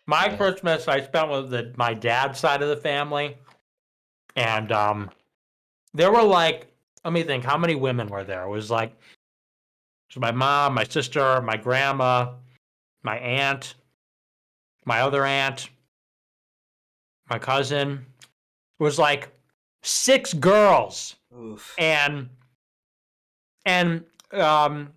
My Yeah. Christmas I spent with my dad's side of the family, and there were like, let me think, how many women were there? It was like, so my mom, my sister, my grandma, my aunt, my other aunt, my cousin. It was like 6 girls, Oof. and and um,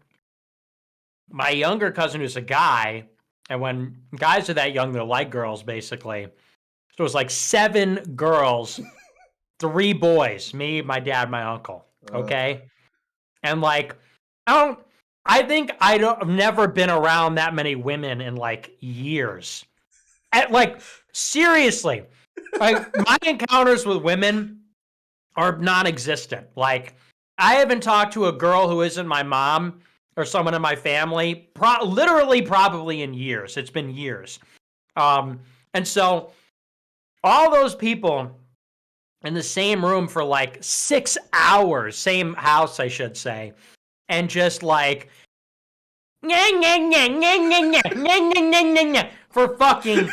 my younger cousin who's a guy, and when guys are that young, they're like girls basically. So it was like 7 girls, 3 boys, me, my dad, my uncle. Okay, and like I think I've never been around that many women in like years. Like seriously, like my encounters with women are non-existent. Like I haven't talked to a girl who isn't my mom or someone in my family, literally probably in years. It's been years. And so all those people in the same room for like 6 hours, same house, I should say, and just like for fucking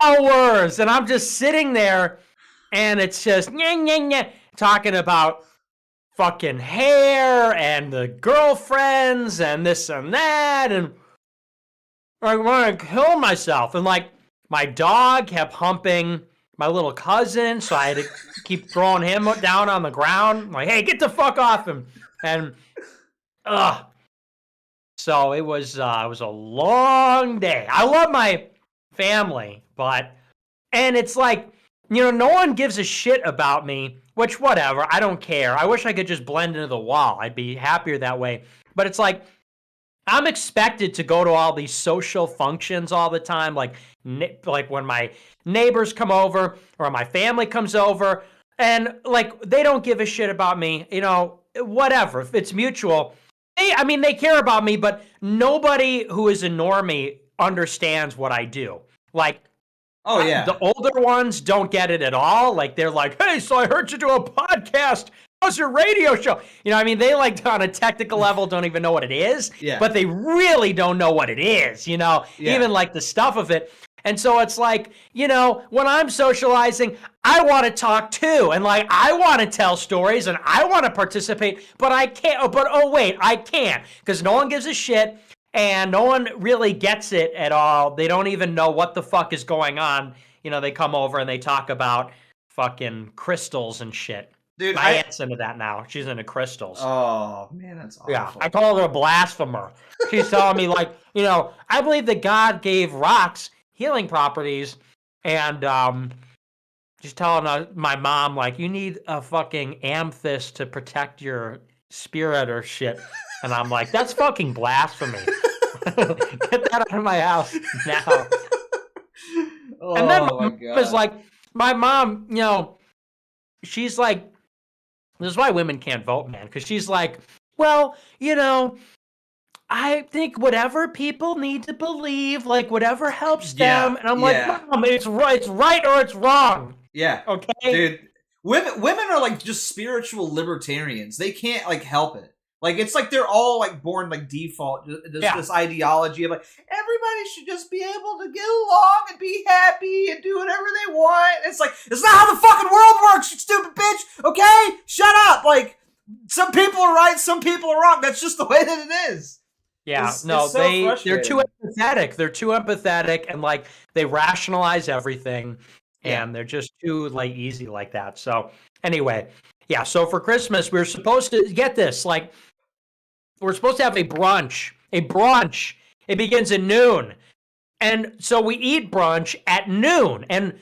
hours. And I'm just sitting there and it's just talking about fucking hair and the girlfriends and this and that. And I want to kill myself. And like my dog kept humping my little cousin, so I had to keep throwing him down on the ground. Like, hey, get the fuck off him. And so it was a long day. I love my family, and it's like, no one gives a shit about me, which whatever, I don't care. I wish I could just blend into the wall. I'd be happier that way. But it's like I'm expected to go to all these social functions all the time, like when my neighbors come over or my family comes over, and like they don't give a shit about me, whatever. If it's mutual, they care about me, but nobody who is a normie understands what I do. Like, oh yeah, the older ones don't get it at all. Like they're like, hey, so I heard you do a podcast. How's your radio show? They like on a technical level don't even know what it is, but they really don't know what it is, even like the stuff of it. And so it's like, when I'm socializing, I want to talk too. And like, I want to tell stories and I want to participate, but I can't. But oh, wait, I can't because no one gives a shit and no one really gets it at all. They don't even know what the fuck is going on. They come over and they talk about fucking crystals and shit. Dude, my aunt's into that now. She's into crystals. Oh, man, that's awful. Yeah, I call her a blasphemer. She's telling me, like, I believe that God gave rocks healing properties, and she's telling my mom, like, you need a fucking amethyst to protect your spirit or shit. And I'm like, that's fucking blasphemy. Get that out of my house now. And then my mom is like, my mom, she's like, this is why women can't vote, man. Because she's like, well, I think whatever people need to believe, like whatever helps them. And I'm like, Mom, it's right or it's wrong. Yeah. Okay. Dude, women are like just spiritual libertarians. They can't like help it. Like it's like they're all like born like default. This ideology of like everybody should just be able to get along and be happy and do whatever they want. It's like it's not how the fucking world works, you stupid bitch. Okay, shut up. Like some people are right, some people are wrong. That's just the way that it is. Yeah, it's so they're too empathetic. They're too empathetic and like they rationalize everything, and they're just too like easy like that. So anyway, yeah. So for Christmas, we're supposed to get this like. We're supposed to have a brunch. It begins at noon. And so we eat brunch at noon. And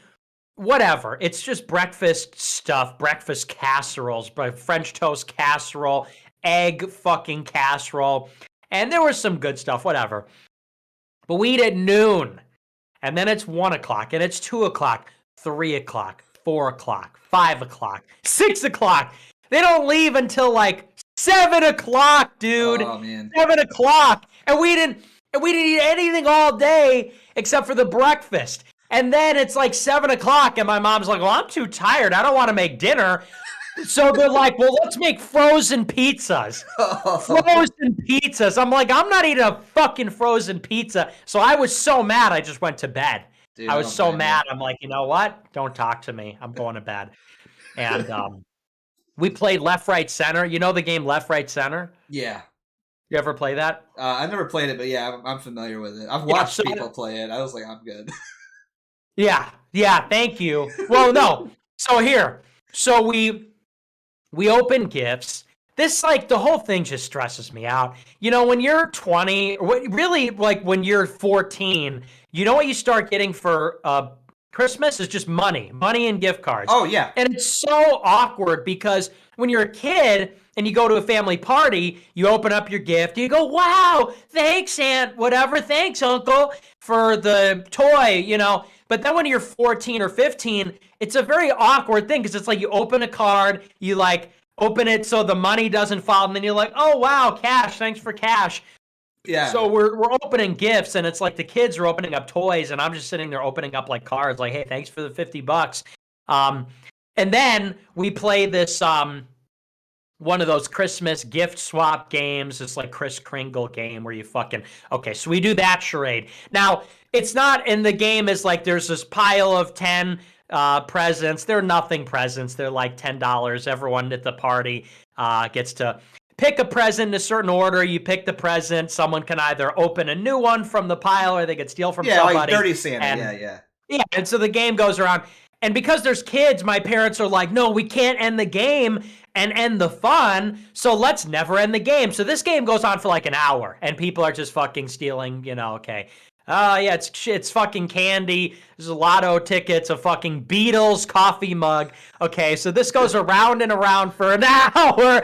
whatever. It's just breakfast stuff. Breakfast casseroles. French toast casserole. Egg fucking casserole. And there was some good stuff. Whatever. But we eat at noon. And then it's 1 o'clock. And it's 2 o'clock. 3 o'clock. 4 o'clock. 5 o'clock. 6 o'clock. They don't leave until like 7 o'clock, dude. Oh, man. 7 o'clock. And we didn't eat anything all day except for the breakfast. And then it's like 7 o'clock and my mom's like, well, I'm too tired. I don't want to make dinner. So they're like, well, let's make frozen pizzas. Frozen pizzas. I'm like, I'm not eating a fucking frozen pizza. So I was so mad, I just went to bed. Dude, I I was don't so blame you. mad. I'm like, you know what? Don't talk to me. I'm going to bed. And we played left, right, center. You know the game left, right, center? Yeah. You ever play that? I've never played it, but yeah, I'm familiar with it. I've Yeah. watched people play it. I was like, I'm good. Yeah. Yeah. Thank you. Well, no. So here. So we open gifts. This, like, the whole thing just stresses me out. You know, when you're 20, really, like, when you're 14, you know what you start getting for Christmas is just money and gift cards. Oh, yeah. And it's so awkward because when you're a kid and you go to a family party, you open up your gift, you go, wow, thanks, Aunt, whatever, thanks, Uncle, for the toy, you know. But then when you're 14 or 15, it's a very awkward thing because it's like you open a card, you like open it so the money doesn't fall, and then you're like, oh wow, cash, thanks for cash. Yeah. So we're opening gifts, and it's like the kids are opening up toys, and I'm just sitting there opening up like cards, like, hey, thanks for the $50. And then we play this one of those Christmas gift swap games. It's like Kris Kringle game where you fucking, okay, so we do that charade. Now, it's not in the game is like there's this pile of 10 presents. They're nothing presents. They're like $10. Everyone at the party gets to pick a present in a certain order. You pick the present. Someone can either open a new one from the pile or they could steal from somebody. Yeah, like Dirty Santa. Yeah. Yeah, and so the game goes around. And because there's kids, my parents are like, no, we can't end the game and end the fun, so let's never end the game. So this game goes on for like an hour, and people are just fucking stealing, you know, okay. Yeah, it's fucking candy. There's a lotto tickets, a fucking Beatles coffee mug. Okay, so this goes around and around for an hour,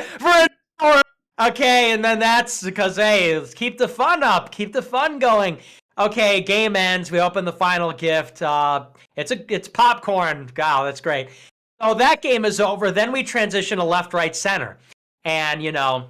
Okay, and then that's because, hey, let's keep the fun up, keep the fun going. Okay, game ends. We open the final gift. It's popcorn. Wow, that's great. So that game is over. Then we transition to left, right, center. And, you know,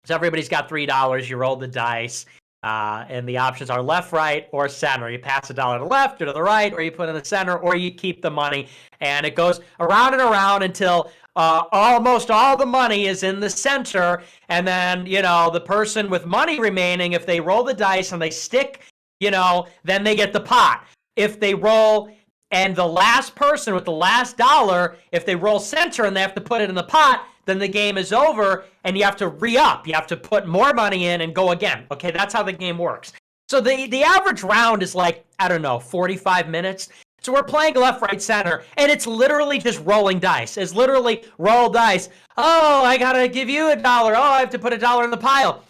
so everybody's got $3. You roll the dice. And the options are left, right, or center. You pass $1 to the left or to the right, or you put in the center, or you keep the money. And it goes around and around until almost all the money is in the center. And then, you know, the person with money remaining, if they roll the dice and they stick, you know, then they get the pot. If they roll, and the last person with the last dollar, if they roll center and they have to put it in the pot, then the game is over and you have to re-up. You have to put more money in and go again. Okay, that's how the game works. So the average round is like, I don't know, 45 minutes. So we're playing left, right, center, and it's literally just rolling dice. It's literally roll dice. Oh, I gotta give you $1. Oh, I have to put $1 in the pile.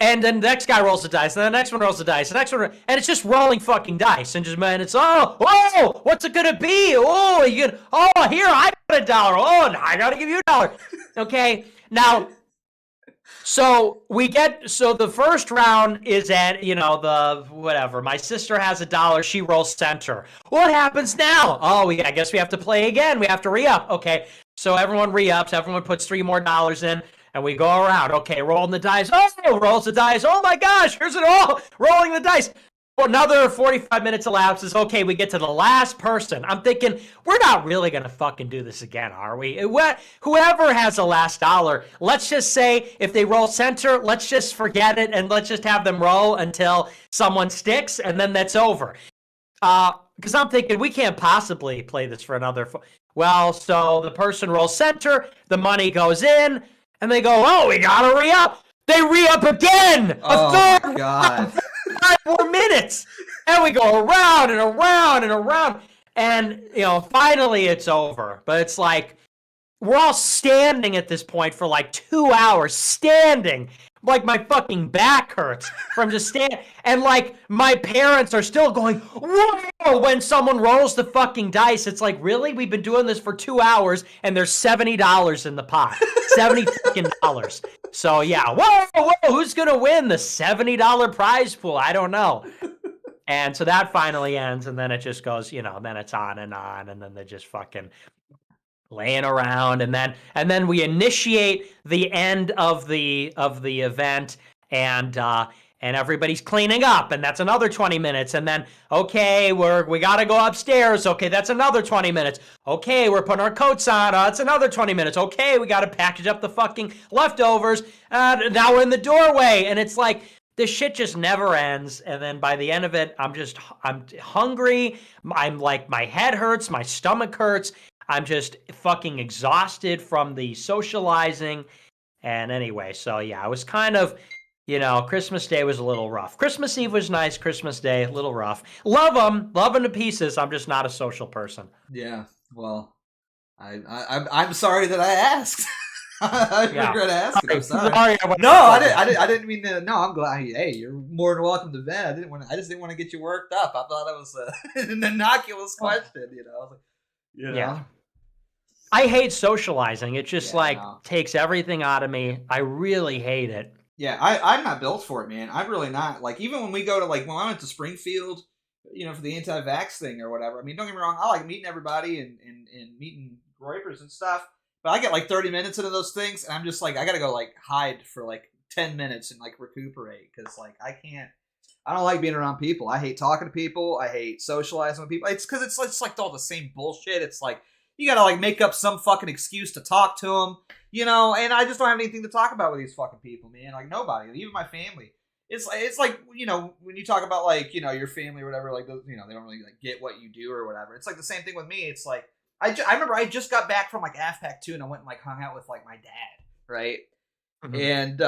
And then the next guy rolls the dice, and the next one rolls the dice, the next one, and it's just rolling fucking dice, and just, man, it's, oh, what's it gonna be? Oh, here, I got $1. Oh, I gotta give you $1. Okay, now, so the first round is at, you know, whatever, my sister has $1, she rolls center. What happens now? Oh, I guess we have to play again, we have to re-up. Okay, so everyone re-ups, everyone puts $3 more in. And we go around. Okay, rolling the dice. Oh, rolls the dice. Oh my gosh, here's it all. Rolling the dice. Another 45 minutes elapses. Okay, we get to the last person. I'm thinking, we're not really going to fucking do this again, are we? Whoever has the last $1, let's just say if they roll center, let's just forget it and let's just have them roll until someone sticks and then that's over. Because I'm thinking, we can't possibly play this for another. Well, so the person rolls center, the money goes in, and they go, oh, we gotta re-up. They re-up again. Oh, a third my God. 5 more minutes. And we go around and around and around. And, you know, finally it's over. But it's like, we're all standing at this point for like 2 hours. Standing. Like, my fucking back hurts from just standing. And, like, my parents are still going, whoa, when someone rolls the fucking dice. It's like, really? We've been doing this for 2 hours, and there's $70 in the pot. $70 So, yeah, whoa, who's going to win the $70 prize pool? I don't know. And so that finally ends, and then it just goes, you know, then it's on, and then they just fucking laying around, and then we initiate the end of the event, and and everybody's cleaning up, and that's another 20 minutes. And then, okay, we got to go upstairs. Okay, that's another 20 minutes. Okay, we're putting our coats on. It's another 20 minutes. Okay, we got to package up the fucking leftovers. Now we're in the doorway. And it's like, this shit just never ends. And then by the end of it, I'm hungry. I'm like, my head hurts. My stomach hurts. I'm just fucking exhausted from the socializing. And anyway, so yeah, I was kind of, Christmas Day was a little rough. Christmas Eve was nice. Christmas Day, a little rough. Love them to pieces. I'm just not a social person. Yeah, well, I'm sorry that I asked. I regret asking. I'm sorry. No, I didn't mean to. No, I'm glad. Hey, you're more than welcome to vent. I just didn't want to get you worked up. I thought it was an innocuous question. I was like, Yeah. I hate socializing. It just takes everything out of me. I really hate it. Yeah, I'm not built for it, man. I'm really not. Like, even when we go to, like, when I went to Springfield, for the anti-vax thing or whatever, I mean, don't get me wrong, I like meeting everybody and meeting groypers and stuff, but I get, like, 30 minutes into those things, and I'm just, like, I gotta go, like, hide for, like, 10 minutes and, like, recuperate, because, like, I don't like being around people. I hate talking to people. I hate socializing with people. It's because it's like all the same bullshit. It's like, you gotta, like, make up some fucking excuse to talk to them. And I just don't have anything to talk about with these fucking people, man. Like, nobody, even my family. It's like, when you talk about, like, your family or whatever, like, they don't really, like, get what you do or whatever. It's like the same thing with me. It's like, I remember I just got back from, like, AFPAC 2 and I went and, like, hung out with, like, my dad, right? Mm-hmm. And,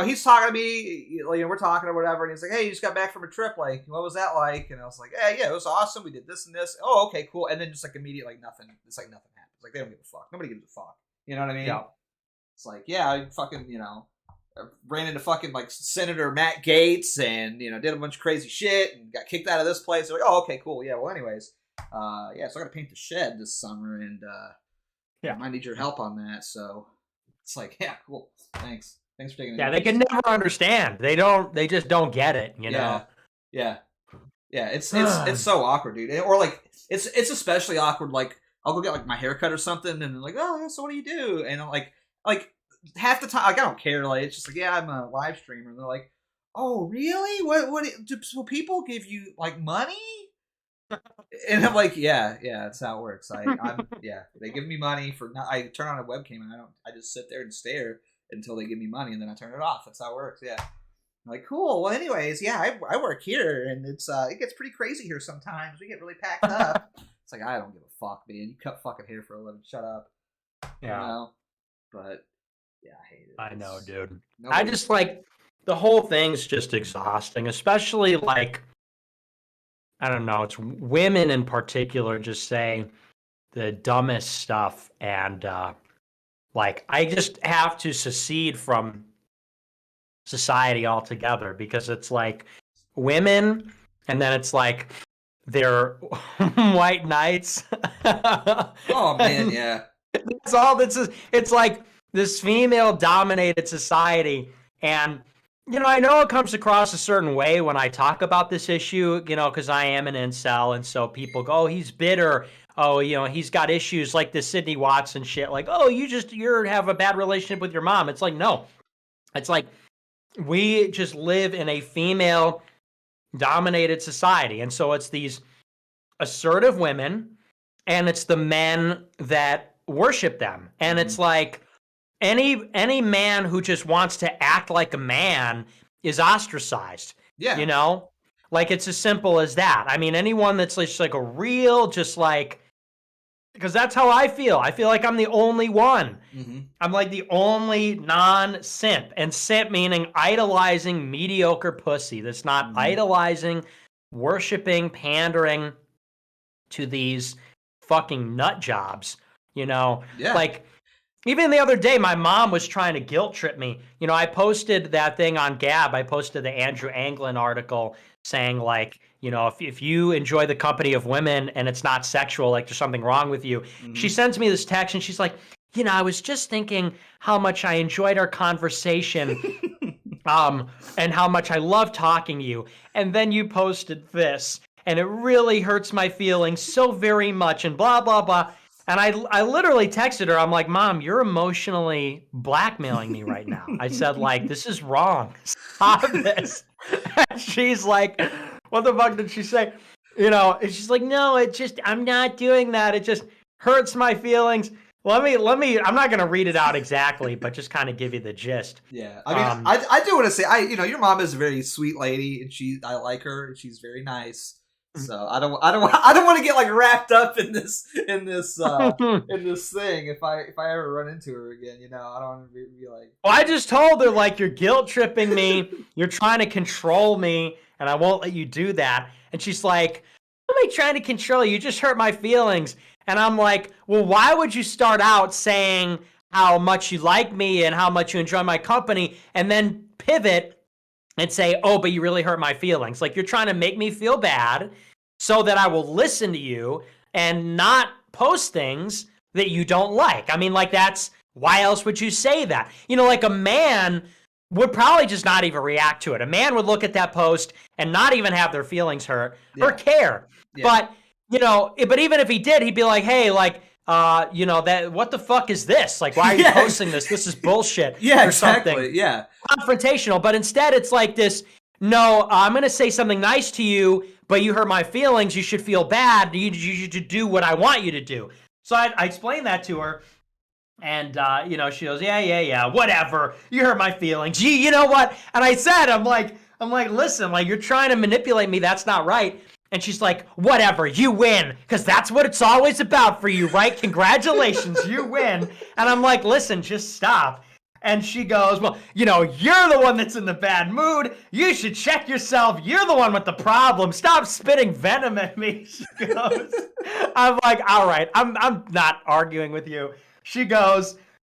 he's talking to me, we're talking or whatever, and he's like, hey, you just got back from a trip, like, what was that like? And I was like, yeah, it was awesome. We did this and this. Oh, okay, cool. And then just, like, immediate, like, nothing. It's like nothing happens. Like, they don't give a fuck. Nobody gives a fuck. You know what I mean? Yeah. It's like, yeah, I fucking, ran into fucking, like, Senator Matt Gaetz and, did a bunch of crazy shit and got kicked out of this place. They're like, oh, okay, cool. Yeah, well, anyways, so I got to paint the shed this summer, and I might need your help on that. So it's like, yeah, cool. Thanks for taking it. Yeah, they can never understand. They just don't get it, know? Yeah. It's so awkward, dude. Or, like, it's especially awkward, like, I'll go get, like, my haircut or something, and they're like, oh, yeah, so what do you do? And I'm like half the time, like, I don't care. Like, it's just like, yeah, I'm a live streamer. And they're like, oh, really? What do people give you, like, money? And I'm like, yeah, that's how it works. They give me money I turn on a webcam and I just sit there and stare until they give me money, and then I turn it off. That's how it works. Yeah. I'm like, cool. Well, anyways, yeah, I work here, and it gets pretty crazy here sometimes. We get really packed up. It's like, I don't give a fuck, man. You cut fucking hair for a living. Shut up. Yeah. But yeah, I hate it. I know, dude. I just, like, the whole thing's just exhausting, especially, like, I don't know, it's women in particular just say the dumbest stuff, and like, I just have to secede from society altogether, because it's like women, and then it's like they're white knights. Oh man, yeah. That's all this is. It's like this female dominated society, and I know it comes across a certain way when I talk about this issue, because I am an incel, and so people go, oh, he's bitter. Oh, he's got issues like this Sydney Watson shit. Like, oh, you have a bad relationship with your mom. It's like, no. It's like, we just live in a female-dominated society, and so it's these assertive women, and it's the men that worship them, and it's like, any man who just wants to act like a man is ostracized. Yeah. Like, it's as simple as that. I mean, anyone that's just like a real, just like, because that's how I feel. I feel like I'm the only one. Mm-hmm. I'm like the only non-simp. And simp meaning idolizing mediocre pussy that's not idolizing, worshiping, pandering to these fucking nut jobs. Yeah. Like, even the other day, my mom was trying to guilt trip me. I posted that thing on Gab. I posted the Andrew Anglin article saying, like, if you enjoy the company of women and it's not sexual, like, there's something wrong with you. Mm-hmm. She sends me this text and she's like, I was just thinking how much I enjoyed our conversation and how much I love talking to you. And then you posted this, and it really hurts my feelings so very much, and blah, blah, blah. And I literally texted her. I'm like, Mom, you're emotionally blackmailing me right now. I said, like, this is wrong. Stop this. And she's like, what the fuck did she say? You know, and she's like, no, I'm not doing that. It just hurts my feelings. Let me, I'm not going to read it out exactly, but just kind of give you the gist. Yeah. I mean, I do want to say, your mom is a very sweet lady, and I like her, and she's very nice. So I don't want to get like wrapped up in this in this thing if I ever run into her again. I don't want to be like. Well, I just told her, like, you're guilt tripping me, you're trying to control me, and I won't let you do that. And she's like, "How am I trying to control you? You just hurt my feelings." And I'm like, well, why would you start out saying how much you like me and how much you enjoy my company, and then pivot and say, oh, but you really hurt my feelings? Like, you're trying to make me feel bad so that I will listen to you and not post things that you don't like. I mean, like, why else would you say that? Like, a man would probably just not even react to it. A man would look at that post and not even have their feelings hurt or care. Yeah. But even if he did, he'd be like, hey, like, what the fuck is this? Like, why are you posting this? This is bullshit. Yeah, or exactly. Something. Yeah. Confrontational. But instead, it's like this, no, I'm going to say something nice to you, but you hurt my feelings. You should feel bad. You should do what I want you to do. So I explained that to her. And, she goes, yeah, whatever. You hurt my feelings. You know what? And I said, I'm like, listen, like, you're trying to manipulate me. That's not right. And she's like, whatever, you win, because that's what it's always about for you, right? Congratulations, you win. And I'm like, listen, just stop. And she goes, well, you're the one that's in the bad mood. You should check yourself. You're the one with the problem. Stop spitting venom at me. She goes, I'm like, all right, I'm not arguing with you. She goes,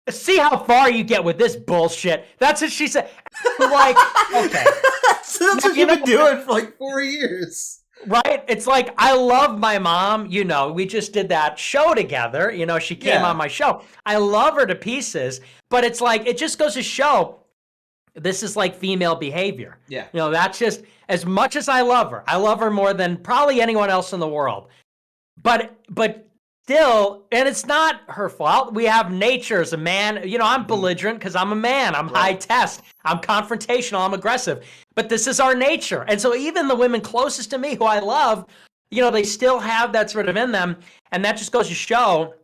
see how far you get with this bullshit. That's what she said. I'm like, okay. So that's what you've been doing for like 4 years. Right? It's like, I love my mom. We just did that show together. She came on my show. I love her to pieces. But it's like, it just goes to show this is like female behavior. Yeah. That's just, as much as I love her more than probably anyone else in the world. But still, and it's not her fault. We have nature as a man. I'm belligerent because I'm a man. I'm high test. I'm confrontational. I'm aggressive. But this is our nature. And so even the women closest to me who I love, they still have that sort of in them. And that just goes to show,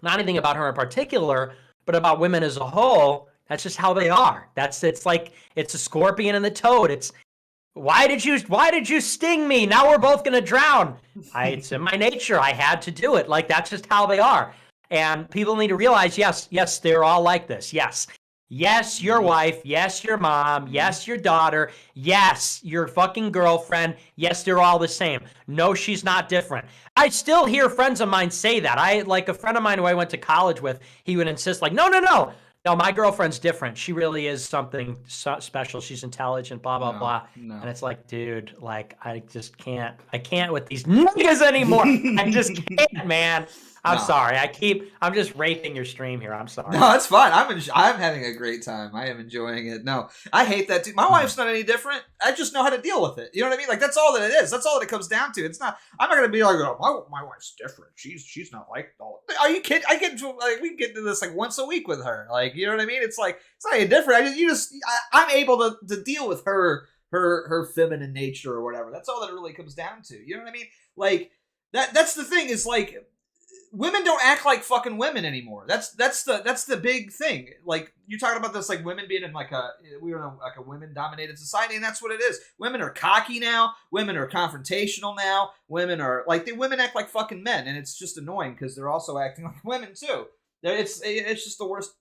not anything about her in particular, but about women as a whole. That's just how they are. It's like, it's a scorpion and the toad. It's, why did you sting me? Now we're both going to drown. It's in my nature. I had to do it. Like, that's just how they are. And people need to realize, yes, they're all like this. Yes, your wife. Yes, your mom. Yes, your daughter. Yes, your fucking girlfriend. Yes, they're all the same. No, she's not different. I still hear friends of mine say that. Like a friend of mine who I went to college with, he would insist, like, no, my girlfriend's different. She really is something special. She's intelligent, blah, blah, blah. No. And it's like, dude, like, I just can't. I can't with these niggas anymore. I just can't, man. I'm sorry. I'm just raping your stream here. I'm sorry. No, it's fine. I'm having a great time. I am enjoying it. No, I hate that too. My wife's not any different. I just know how to deal with it. You know what I mean? Like, that's all that it is. That's all that it comes down to. It's not, I'm not going to be like, oh, my wife's different. She's not like all. Are you kidding? We get to this like once a week with her. Like, you know what I mean? It's like, it's not any different. I'm able to deal with her feminine nature or whatever. That's all that it really comes down to. You know what I mean? Like, that's the thing is, like, women don't act like fucking women anymore. That's the big thing. Like, you're talking about this, like, women being in we're in a women dominated society, and that's what it is. Women are cocky now. Women are confrontational now. Women act like fucking men, and it's just annoying because they're also acting like women too. It's just the worst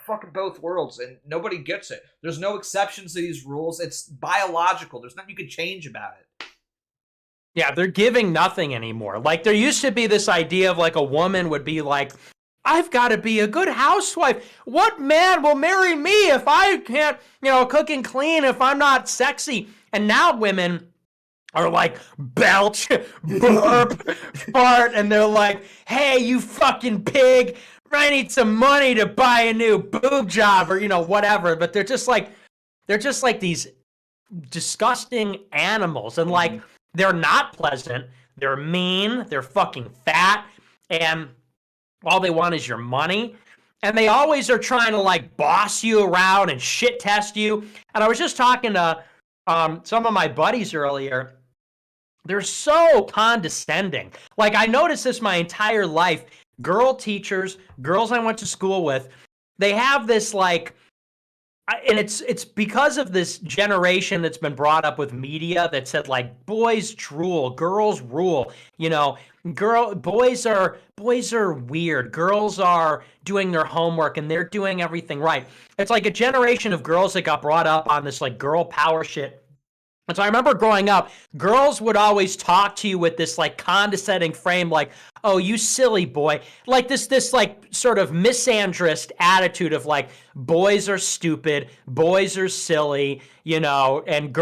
fucking both worlds, and nobody gets it. There's no exceptions to these rules. It's biological. There's nothing you can change about it. Yeah, they're giving nothing anymore. Like, there used to be this idea of, like, a woman would be like, I've got to be a good housewife. What man will marry me if I can't, cook and clean, if I'm not sexy? And now women are like, belch, burp, fart, and they're like, hey, you fucking pig, I need some money to buy a new boob job or, whatever. But they're just like these disgusting animals. And, like, they're not pleasant. They're mean. They're fucking fat. And All they want is your money. And they always are trying to like boss you around and shit test you. And I was just talking to some of my buddies earlier. They're so condescending. Like, I noticed this my entire life. Girl teachers, girls I went to school with, they have this like, and it's because of this generation that's been brought up with media that said like boys drool, girls rule. You know, boys are weird. Girls are doing their homework and they're doing everything right. It's like a generation of girls that got brought up on this like girl power shit. And so I remember growing up, girls would always talk to you with this like condescending frame, like, "Oh, you silly boy," like this like sort of misandrist attitude of like boys are stupid, boys are silly, you know, and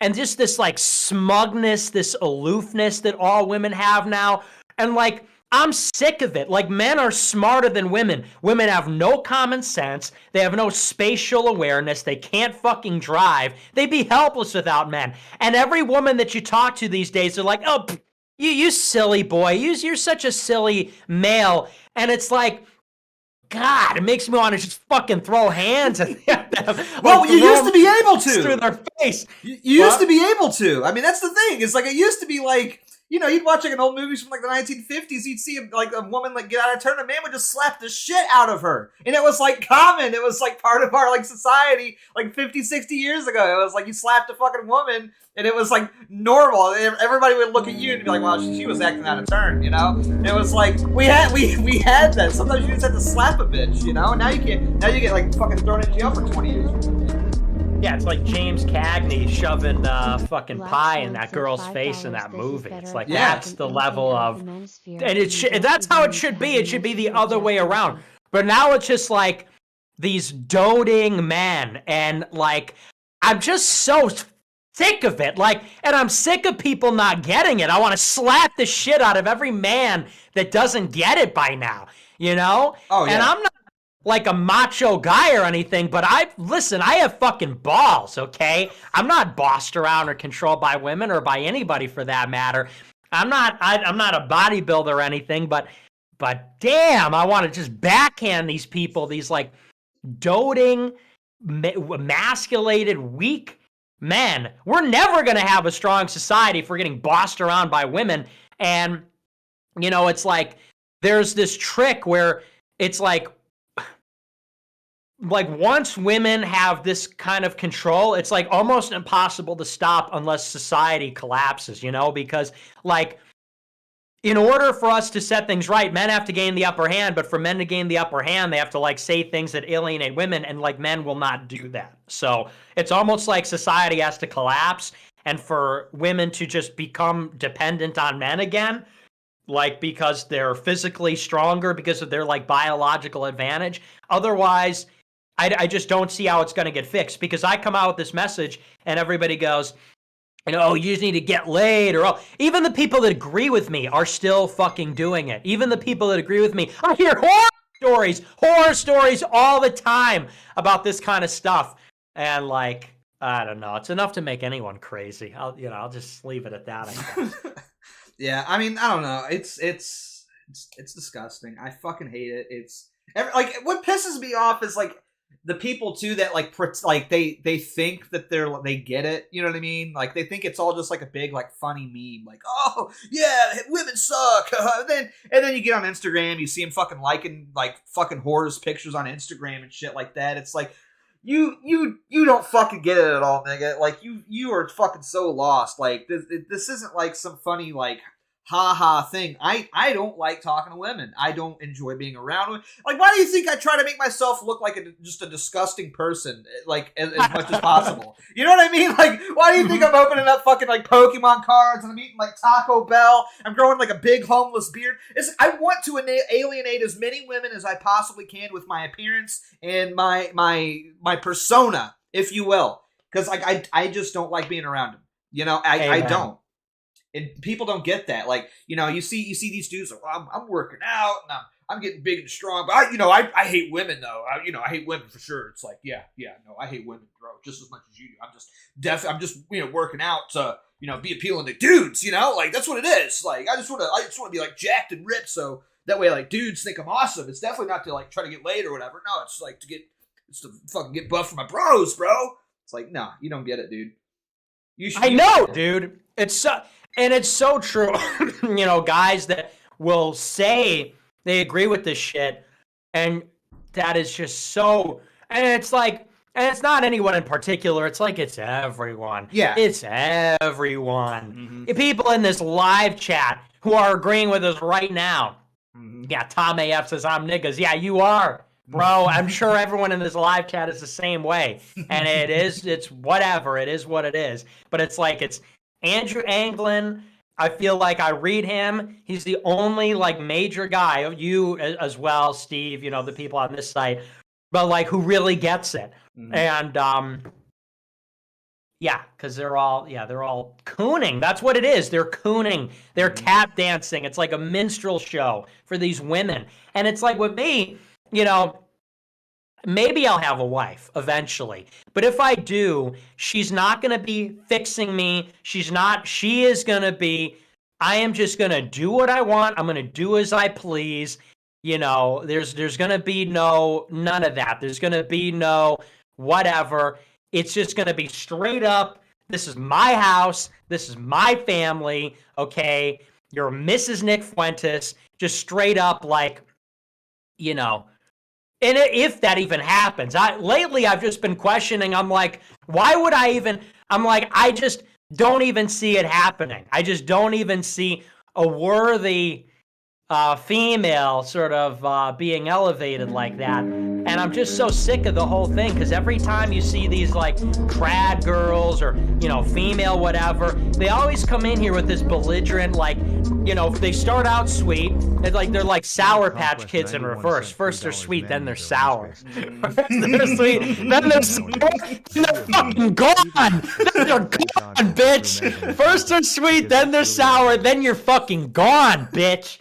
and just this like smugness, this aloofness that all women have now, and like. I'm sick of it. Like, men are smarter than women. Women have no common sense. They have no spatial awareness. They can't fucking drive. They'd be helpless without men. And every woman that you talk to these days, they're like, "Oh, you silly boy. You're such a silly male." And it's like, God, it makes me want to just fucking throw hands at them. Well, you used to be able to. Through their face. You used to be able to. I mean, that's the thing. It's like, it used to be like, you know, you'd watch like an old movies from like the 1950s. You'd see like a woman like get out of turn, a man would just slap the shit out of her, and it was like common. It was like part of our like society, like 50, 60 years ago. It was like you slapped a fucking woman, and it was like normal. Everybody would look at you and be like, "Well, she was acting out of turn," you know. It was like we had that. Sometimes you just had to slap a bitch, you know. And now you can't. Now you get like fucking thrown in jail for 20 years. Yeah, it's like James Cagney shoving fucking pie in that girl's face in that movie. It's like, that's the level of, and that's how it should be. It should be the other way around. But now it's just like these doting men, and like I'm just so sick of it. Like, and I'm sick of people not getting it. I want to slap the shit out of every man that doesn't get it by now. You know? Oh yeah. And I'm not like a macho guy or anything, but I have fucking balls, okay? I'm not bossed around or controlled by women or by anybody for that matter. I'm not a bodybuilder or anything, but damn, I want to just backhand these people, these like doting, emasculated, weak men. We're never going to have a strong society if we're getting bossed around by women. And, you know, it's like there's this trick where it's like once women have this kind of control, it's like almost impossible to stop unless society collapses, you know, because like in order for us to set things right, men have to gain the upper hand, but for men to gain the upper hand, they have to like say things that alienate women, and like men will not do that. So it's almost like society has to collapse, and for women to just become dependent on men again, like because they're physically stronger because of their like biological advantage. Otherwise, I just don't see how it's going to get fixed, because I come out with this message and everybody goes, you know, "Oh, you just need to get laid," or "Oh," even the people that agree with me are still fucking doing it. Even the people that agree with me, I hear horror stories all the time about this kind of stuff. And like, I don't know, it's enough to make anyone crazy. I'll just leave it at that, I guess. Yeah, I mean, I don't know. It's disgusting. I fucking hate it. It's like what pisses me off is like the people too that like they think that they get it. You know what I mean? Like they think it's all just like a big like funny meme. Like, "Oh yeah, women suck." and then you get on Instagram, you see them fucking liking like fucking whores pictures on Instagram and shit like that. It's like you don't fucking get it at all, nigga. Like you are fucking so lost. Like this isn't like some funny like ha thing. I don't like talking to women. I don't enjoy being around women. Like, why do you think I try to make myself look like just a disgusting person, like as much as possible? You know what I mean? Like, why do you think I'm opening up fucking like Pokemon cards and I'm eating like Taco Bell? I'm growing like a big homeless beard. I want to alienate as many women as I possibly can with my appearance and my persona, if you will, because like I just don't like being around them. You know, I don't. And people don't get that. Like, you know, you see these dudes like, "Well, I'm working out and I'm getting big and strong." But I hate women though. I hate women for sure. It's like, yeah, no, I hate women, bro, just as much as you do. I'm just working out to, be appealing to dudes, like that's what it is. Like I just want to be like jacked and ripped so That way, like, dudes think I'm awesome. It's definitely not to, like, try to get laid or whatever. No, it's, like, it's to fucking get buff for my bros, bro. It's like, nah, you don't get it, dude. I know, dude. It's so true. You know, guys that will say they agree with this shit, and that is just so. And it's like, and it's not anyone in particular. It's like it's everyone. Yeah, it's everyone. People in this live chat who are agreeing with us right now. Yeah, Tom AF says I'm niggas. Yeah, you are. Bro, I'm sure everyone in this live chat is the same way. And it's whatever. It is what it is. But it's like, it's Andrew Anglin. I feel like I read him. He's the only, like, major guy, you as well, Steve, you know, the people on this site, but, like, who really gets it. And, yeah, because they're all cooning. That's what it is. They're cooning. They're tap dancing. It's like a minstrel show for these women. And it's like with me, you know, maybe I'll have a wife eventually. But if I do, she's not going to be fixing me. She is going to be, I am just going to do what I want. I'm going to do as I please. You know, there's going to be none of that. There's going to be no whatever. It's just going to be straight up. This is my house. This is my family. Okay. You're Mrs. Nick Fuentes. Just straight up, like, you know. And if that even happens, lately I've just been questioning. I'm like, why would I even? I'm like, I just don't even see it happening. I just don't even see a worthy female sort of being elevated like that. And I'm just so sick of the whole thing, because every time you see these, like, trad girls or, you know, female whatever, they always come in here with this belligerent, like, you know, they start out sweet. It's like they're like Sour Patch Kids in reverse. First they're sweet, then they're sour. First they're sweet, then they're sour, then they're fucking gone. Then they're gone, bitch. First they're sweet, then they're sour, then you're fucking gone, bitch.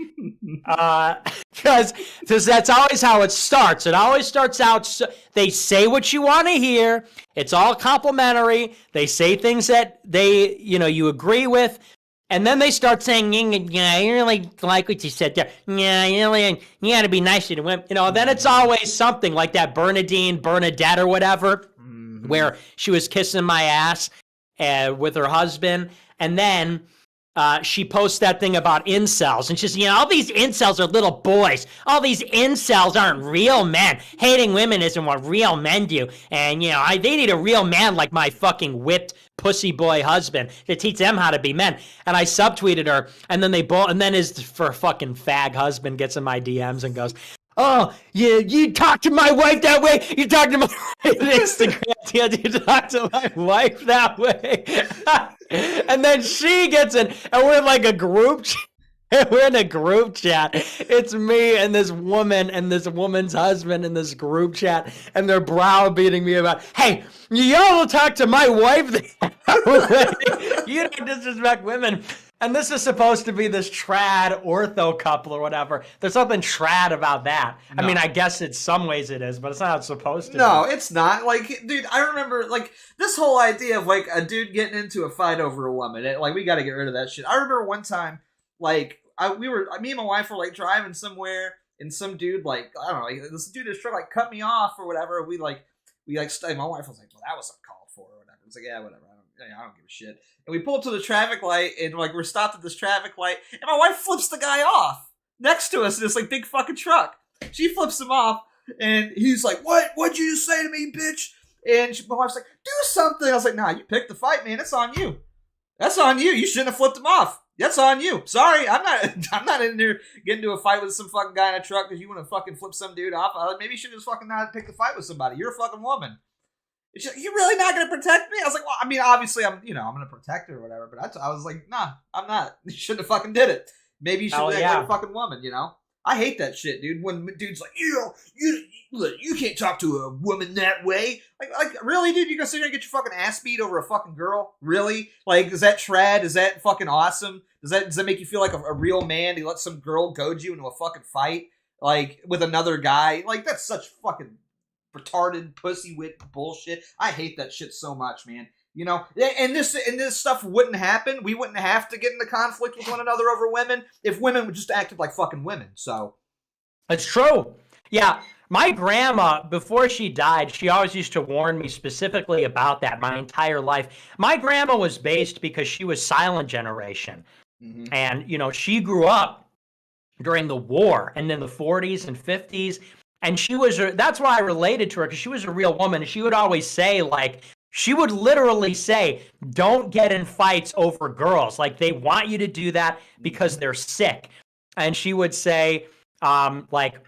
Because that's always how it starts. It always starts out, they say what you want to hear. It's all complimentary. They say things that they, you know, you agree with. And then they start saying, yeah, I really like what you said there. Yeah, you got to be nicer to women. You know, then it's always something like that Bernadette or whatever, where she was kissing my ass with her husband. And then she posts that thing about incels. And she's, you know, all these incels are little boys. All these incels aren't real men. Hating women isn't what real men do. And, you know, they need a real man like my fucking whipped pussy boy husband to teach them how to be men. And I subtweeted her, and then and then his fucking fag husband gets in my DMs and goes, oh, you talk to my wife that way? You talk to my Instagram, you talk to my wife that way? And then she gets in, and we're in like a group we're in a group chat. It's me and this woman and this woman's husband in this group chat, and they're browbeating me about, hey, y'all will talk to my wife that way. You don't disrespect women. And this is supposed to be this trad ortho couple or whatever. There's something trad about that. No. I mean, I guess in some ways it is, but it's not how it's supposed to be. No, it's not. Like, dude, I remember, like, this whole idea of, like, a dude getting into a fight over a woman. Like, we gotta get rid of that shit. I remember one time, like, me and my wife were, like, driving somewhere, and some dude, like, I don't know, like, this dude is trying to, like, cut me off or whatever. My wife was like, well, that was uncalled for or whatever. It's like, yeah, whatever. I don't give a shit. And we pull up to the traffic light, and, like, we're stopped at this traffic light, and my wife flips the guy off next to us in this, like, big fucking truck. She flips him off, and he's like, what'd you say to me, bitch? And my wife's like, do something. I was like, nah, you picked the fight, man. It's on you. That's on you. You shouldn't have flipped him off. That's on you. Sorry, I'm not in there getting into a fight with some fucking guy in a truck because you want to fucking flip some dude off. Maybe you should just fucking not pick the fight with somebody. You're a fucking woman. She's like, you really not going to protect me? I was like, well, I mean, obviously I'm going to protect her or whatever, but I was like, nah, I'm not. You shouldn't have fucking did it. Maybe you should act like a fucking woman, you know? I hate that shit, dude. When dude's like, you can't talk to a woman that way. Like, really, dude? You gonna sit here and get your fucking ass beat over a fucking girl? Really? Like, is that trad? Is that fucking awesome? Does that make you feel like a real man to let some girl goad you into a fucking fight, like, with another guy? Like, that's such fucking retarded pussy wit bullshit. I hate that shit so much, man. You know, and this stuff wouldn't happen. We wouldn't have to get into conflict with one another over women if women just acted like fucking women. So it's true. Yeah. My grandma, before she died, she always used to warn me specifically about that my entire life. My grandma was based because she was silent generation. Mm-hmm. And, you know, she grew up during the war and in the 40s and 50s. And that's why I related to her, because she was a real woman. And she would always say, like, she would literally say, don't get in fights over girls. Like, they want you to do that because they're sick. And she would say, like,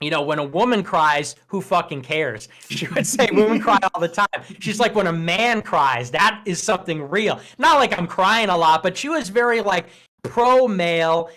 you know, when a woman cries, who fucking cares? She would say women cry all the time. She's like, when a man cries, that is something real. Not like I'm crying a lot, but she was very like pro-male,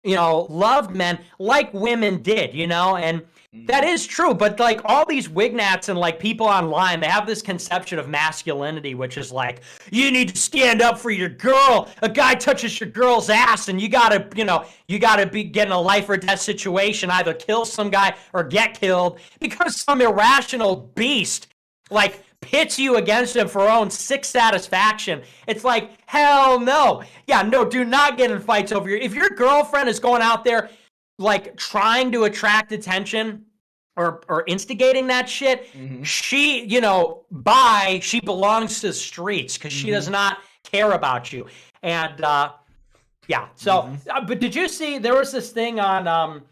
you know, loved men like women did, you know, and that is true. But like all these wignats and like people online, they have this conception of masculinity, which is like, you need to stand up for your girl. A guy touches your girl's ass and you gotta, you know, you gotta be getting a life or death situation, either kill some guy or get killed because some irrational beast like pits you against him for own sick satisfaction. It's like, hell no. Yeah, no, do not get in fights over if your girlfriend is going out there like trying to attract attention or instigating that shit, she, you know, she belongs to the streets because she does not care about you. And yeah, so, but did you see, there was this thing on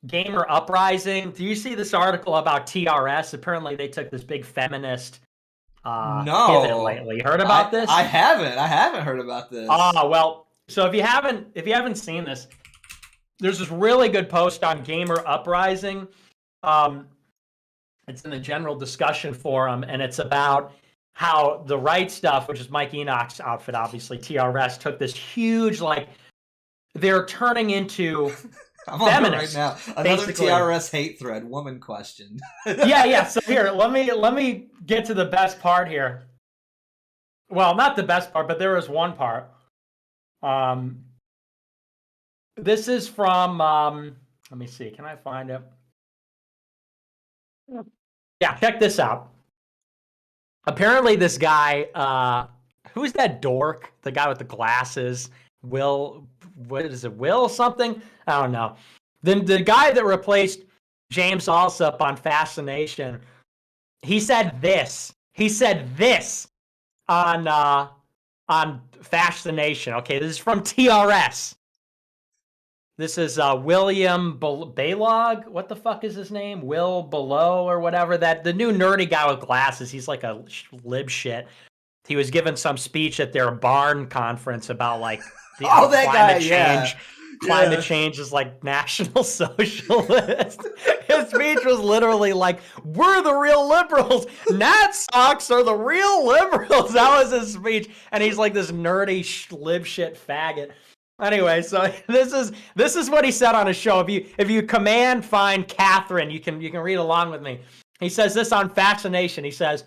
Gamer Uprising. Do you see this article about TRS? Apparently they took this big feminist pivot lately. You heard about this? I haven't heard about this. Well, so if you haven't seen this, there's this really good post on Gamer Uprising. It's in the general discussion forum, and it's about how the Right Stuff, which is Mike Enoch's outfit, obviously, TRS, took this huge, like, they're turning into I'm feminists. On right now. Another basically. TRS hate thread, woman question. yeah. So here, let me get to the best part here. Well, not the best part, but there is one part. This is from, let me see, can I find it? Yeah, check this out. Apparently this guy, who's that dork? The guy with the glasses? Will something? I don't know. Then the guy that replaced James Alsop on Fascination, he said this. He said this on Fascination. Okay, this is from TRS. This is William Balog. What the fuck is his name? Will Below or whatever. That the new nerdy guy with glasses. He's like a lib shit. He was giving some speech at their barn conference about like the climate change. Yeah. Climate change is like National Socialist. His speech was literally like, "We're the real liberals. Nat socks are the real liberals." That was his speech, and he's like this nerdy lib shit faggot. Anyway, so this is what he said on his show. If you command find Catherine, you can read along with me. He says this on Fascination. He says,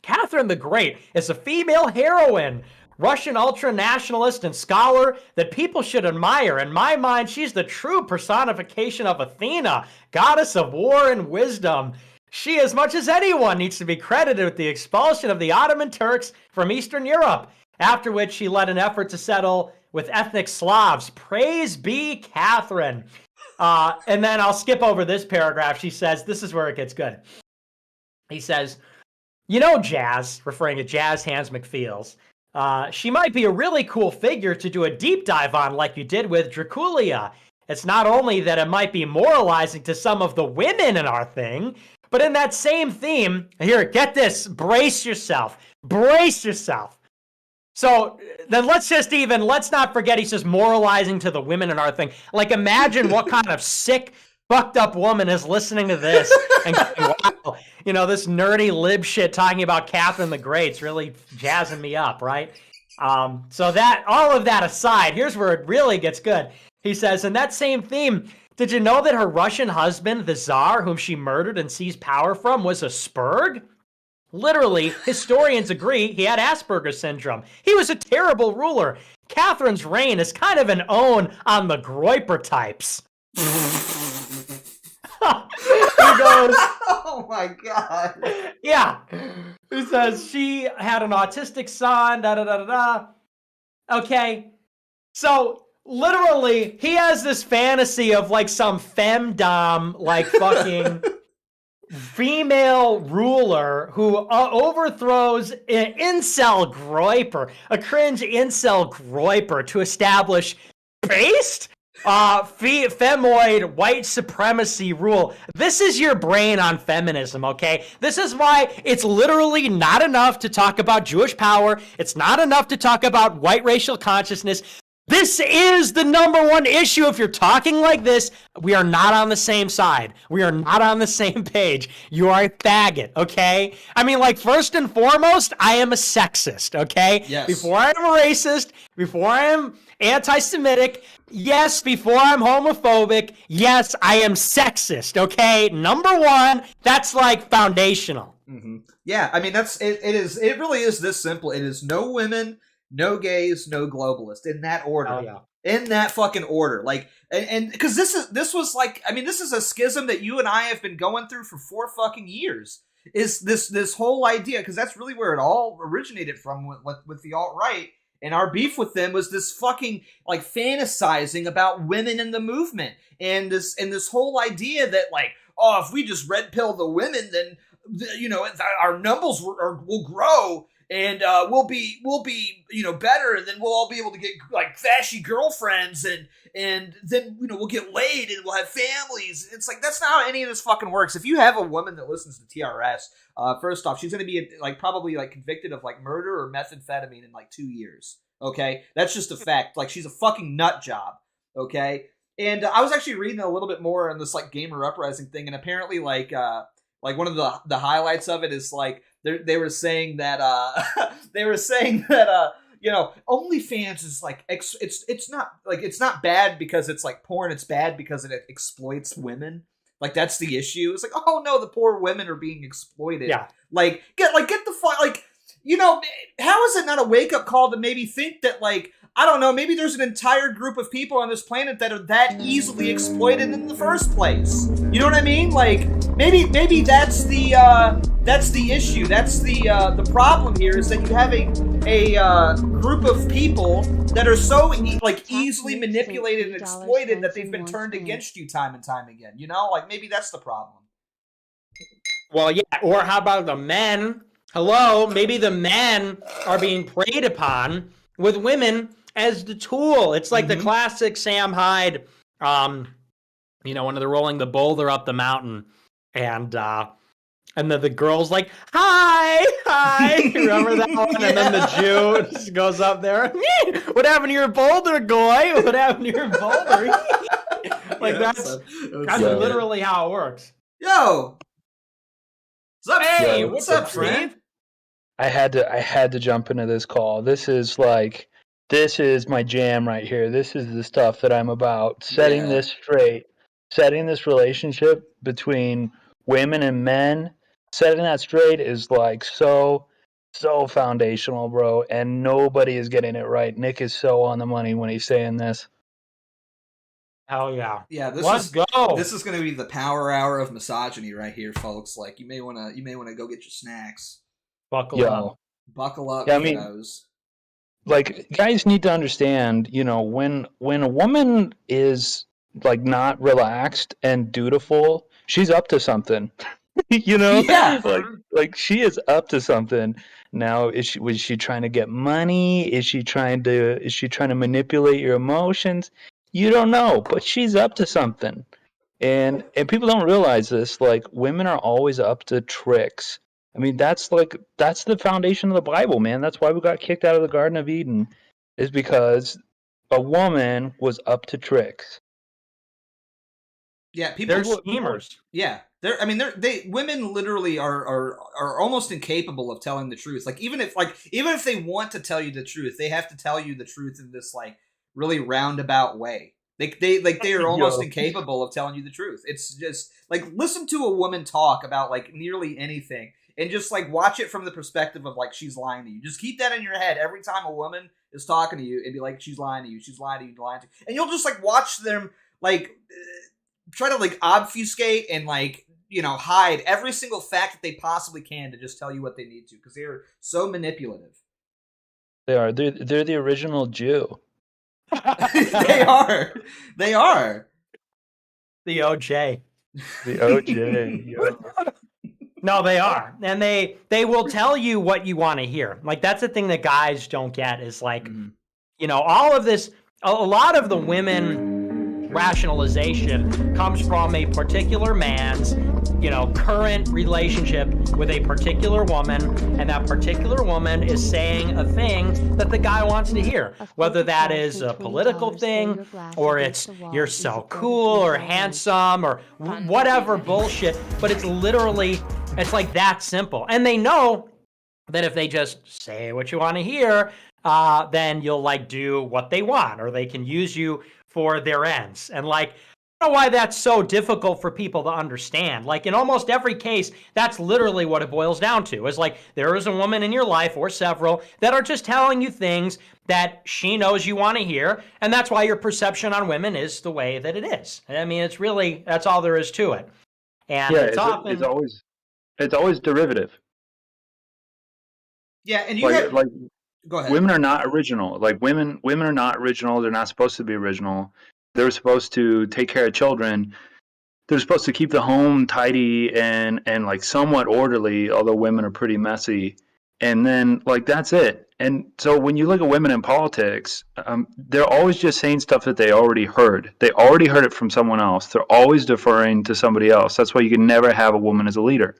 Catherine the Great is a female heroine, Russian ultra-nationalist and scholar that people should admire. In my mind, she's the true personification of Athena, goddess of war and wisdom. She, as much as anyone, needs to be credited with the expulsion of the Ottoman Turks from Eastern Europe, after which she led an effort to settle with ethnic Slavs. Praise be Catherine. And then I'll skip over this paragraph. She says, this is where it gets good. He says, you know Jazz, referring to Jazz Hands McFeels, she might be a really cool figure to do a deep dive on like you did with Draculia. It's not only that it might be moralizing to some of the women in our thing, but in that same theme, here, get this, brace yourself. So then let's not forget he says moralizing to the women in our thing. Like imagine what kind of sick, fucked up woman is listening to this and going, wow, you know, this nerdy lib shit talking about Catherine the Great's really jazzing me up, right? So that, all of that aside, here's where it really gets good. He says, in that same theme, did you know that her Russian husband, the Tsar, whom she murdered and seized power from, was a Spurg? Literally, historians agree he had Asperger's syndrome. He was a terrible ruler. Catherine's reign is kind of an own on the Groiper types. He goes, oh my god. yeah. Who says she had an autistic son, da da da da da. Okay. So literally, he has this fantasy of like some femdom, like fucking female ruler who overthrows an incel groiper, a cringe incel groiper to establish based femoid white supremacy rule. This is your brain on feminism, okay? This is why it's literally not enough to talk about Jewish power. It's not enough to talk about white racial consciousness. This is the number one issue. If you're talking like this, we are not on the same side. We are not on the same page. You are a faggot, okay? I mean, like, first and foremost, I am a sexist, okay? Yes. Before I am a racist, before I am anti-Semitic, yes, before I'm homophobic, yes, I am sexist, okay? Number one, that's, like, foundational. Mm-hmm. Yeah, I mean, it really is this simple. It is no women, no gays, no globalists, in that order. Oh, yeah. In that fucking order. Like, and because this is like, I mean, this is a schism that you and I have been going through for 4 fucking years. Is this whole idea, because that's really where it all originated from with the alt-right, and our beef with them was this fucking, like, fantasizing about women in the movement, and this whole idea that, like, oh, if we just red pill the women, then, you know, our numbers will grow, and we'll be better, and then we'll all be able to get, like, fashy girlfriends, and then, you know, we'll get laid and we'll have families. It's like, that's not how any of this fucking works. If you have a woman that listens to TRS, first off, she's going to be, like, probably, like, convicted of, like, murder or methamphetamine in, like, 2 years. Okay? That's just a fact. Like, she's a fucking nut job. Okay? And I was actually reading a little bit more on this, like, gamer uprising thing, and apparently, like one of the highlights of it is, like, they were saying that you know, OnlyFans is, like, it's not bad because it's, like, porn. It's bad because it exploits women. Like, that's the issue. It's like, oh no, the poor women are being exploited. Yeah. Like, get the fuck, like, you know, how is it not a wake up call to maybe think that, like, I don't know, maybe there's an entire group of people on this planet that are that easily exploited in the first place. You know what I mean? Like, maybe that's the issue. That's the problem here, is that you have a group of people that are so easily manipulated and exploited that they've been turned against you time and time again. You know, like, maybe that's the problem. Well, yeah. Or how about the men? Hello, maybe the men are being preyed upon with women as the tool. It's like the classic Sam Hyde, you know, when they're rolling the boulder up the mountain, and then the girl's like, hi. Remember that one? Yeah. And then the Jew just goes up there. What happened to your boulder, goy? What happened to your boulder? Like, yeah, that's literally how it works. Yo. What's up? Hey, yo, what's up, Steve? I had to jump into this call. This is my jam right here. This is the stuff that I'm about. Setting this straight. Setting this relationship between women and men. Setting that straight is, like, so foundational, bro. And nobody is getting it right. Nick is so on the money when he's saying this. Hell yeah. Yeah, Let's go. This is going to be the power hour of misogyny right here, folks. Like, you may want to go get your snacks. Buckle up. Buckle up, yeah, I mean, like, guys need to understand, you know, when a woman is, like, not relaxed and dutiful, she's up to something. You know? Yeah. Like she is up to something. Now, was she trying to get money? Is she trying to manipulate your emotions? You don't know, but she's up to something. And people don't realize this, like, women are always up to tricks. I mean, that's the foundation of the Bible, man. That's why we got kicked out of the Garden of Eden, is because a woman was up to tricks. Yeah, they're schemers. Yeah, women literally are almost incapable of telling the truth. Like, even if they want to tell you the truth, they have to tell you the truth in this, like, really roundabout way. They are almost incapable of telling you the truth. It's just, like, listen to a woman talk about, like, nearly anything, and just, like, watch it from the perspective of, like, she's lying to you. Just keep that in your head every time a woman is talking to you, and be like, she's lying to you, she's lying to you, lying to you. And you'll just, like, watch them, like, try to, like, obfuscate and, like, hide every single fact that they possibly can to just tell you what they need to, because they're so manipulative. They are. They're the original Jew. They are. They are. The OJ. The OJ. No, they are. And they will tell you what you want to hear. Like, that's the thing that guys don't get is like, all of this, a lot of the women rationalization comes from a particular man's, current relationship with a particular woman, and that particular woman is saying a thing that the guy wants to hear, whether that is a political thing, or it's you're so cool or handsome or whatever bullshit, but it's literally, it's like that simple. And they know that if they just say what you want to hear, then you'll like do what they want, or they can use you for their ends. And like, I don't know why that's so difficult for people to understand. Like, in almost every case, that's literally what it boils down to. Is like, there is a woman in your life, or several, that are just telling you things that she knows you want to hear, and that's why your perception on women is the way that it is. I mean, it's really, that's all there is to it. And yeah, it's always derivative. Yeah, and go ahead. Women are not original. Like, women are not original. They're not supposed to be original. They're supposed to take care of children. They're supposed to keep the home tidy and like somewhat orderly, although women are pretty messy. And then like that's it. And so when you look at women in politics, they're always just saying stuff that they already heard. They already heard it from someone else. They're always deferring to somebody else. That's why you can never have a woman as a leader.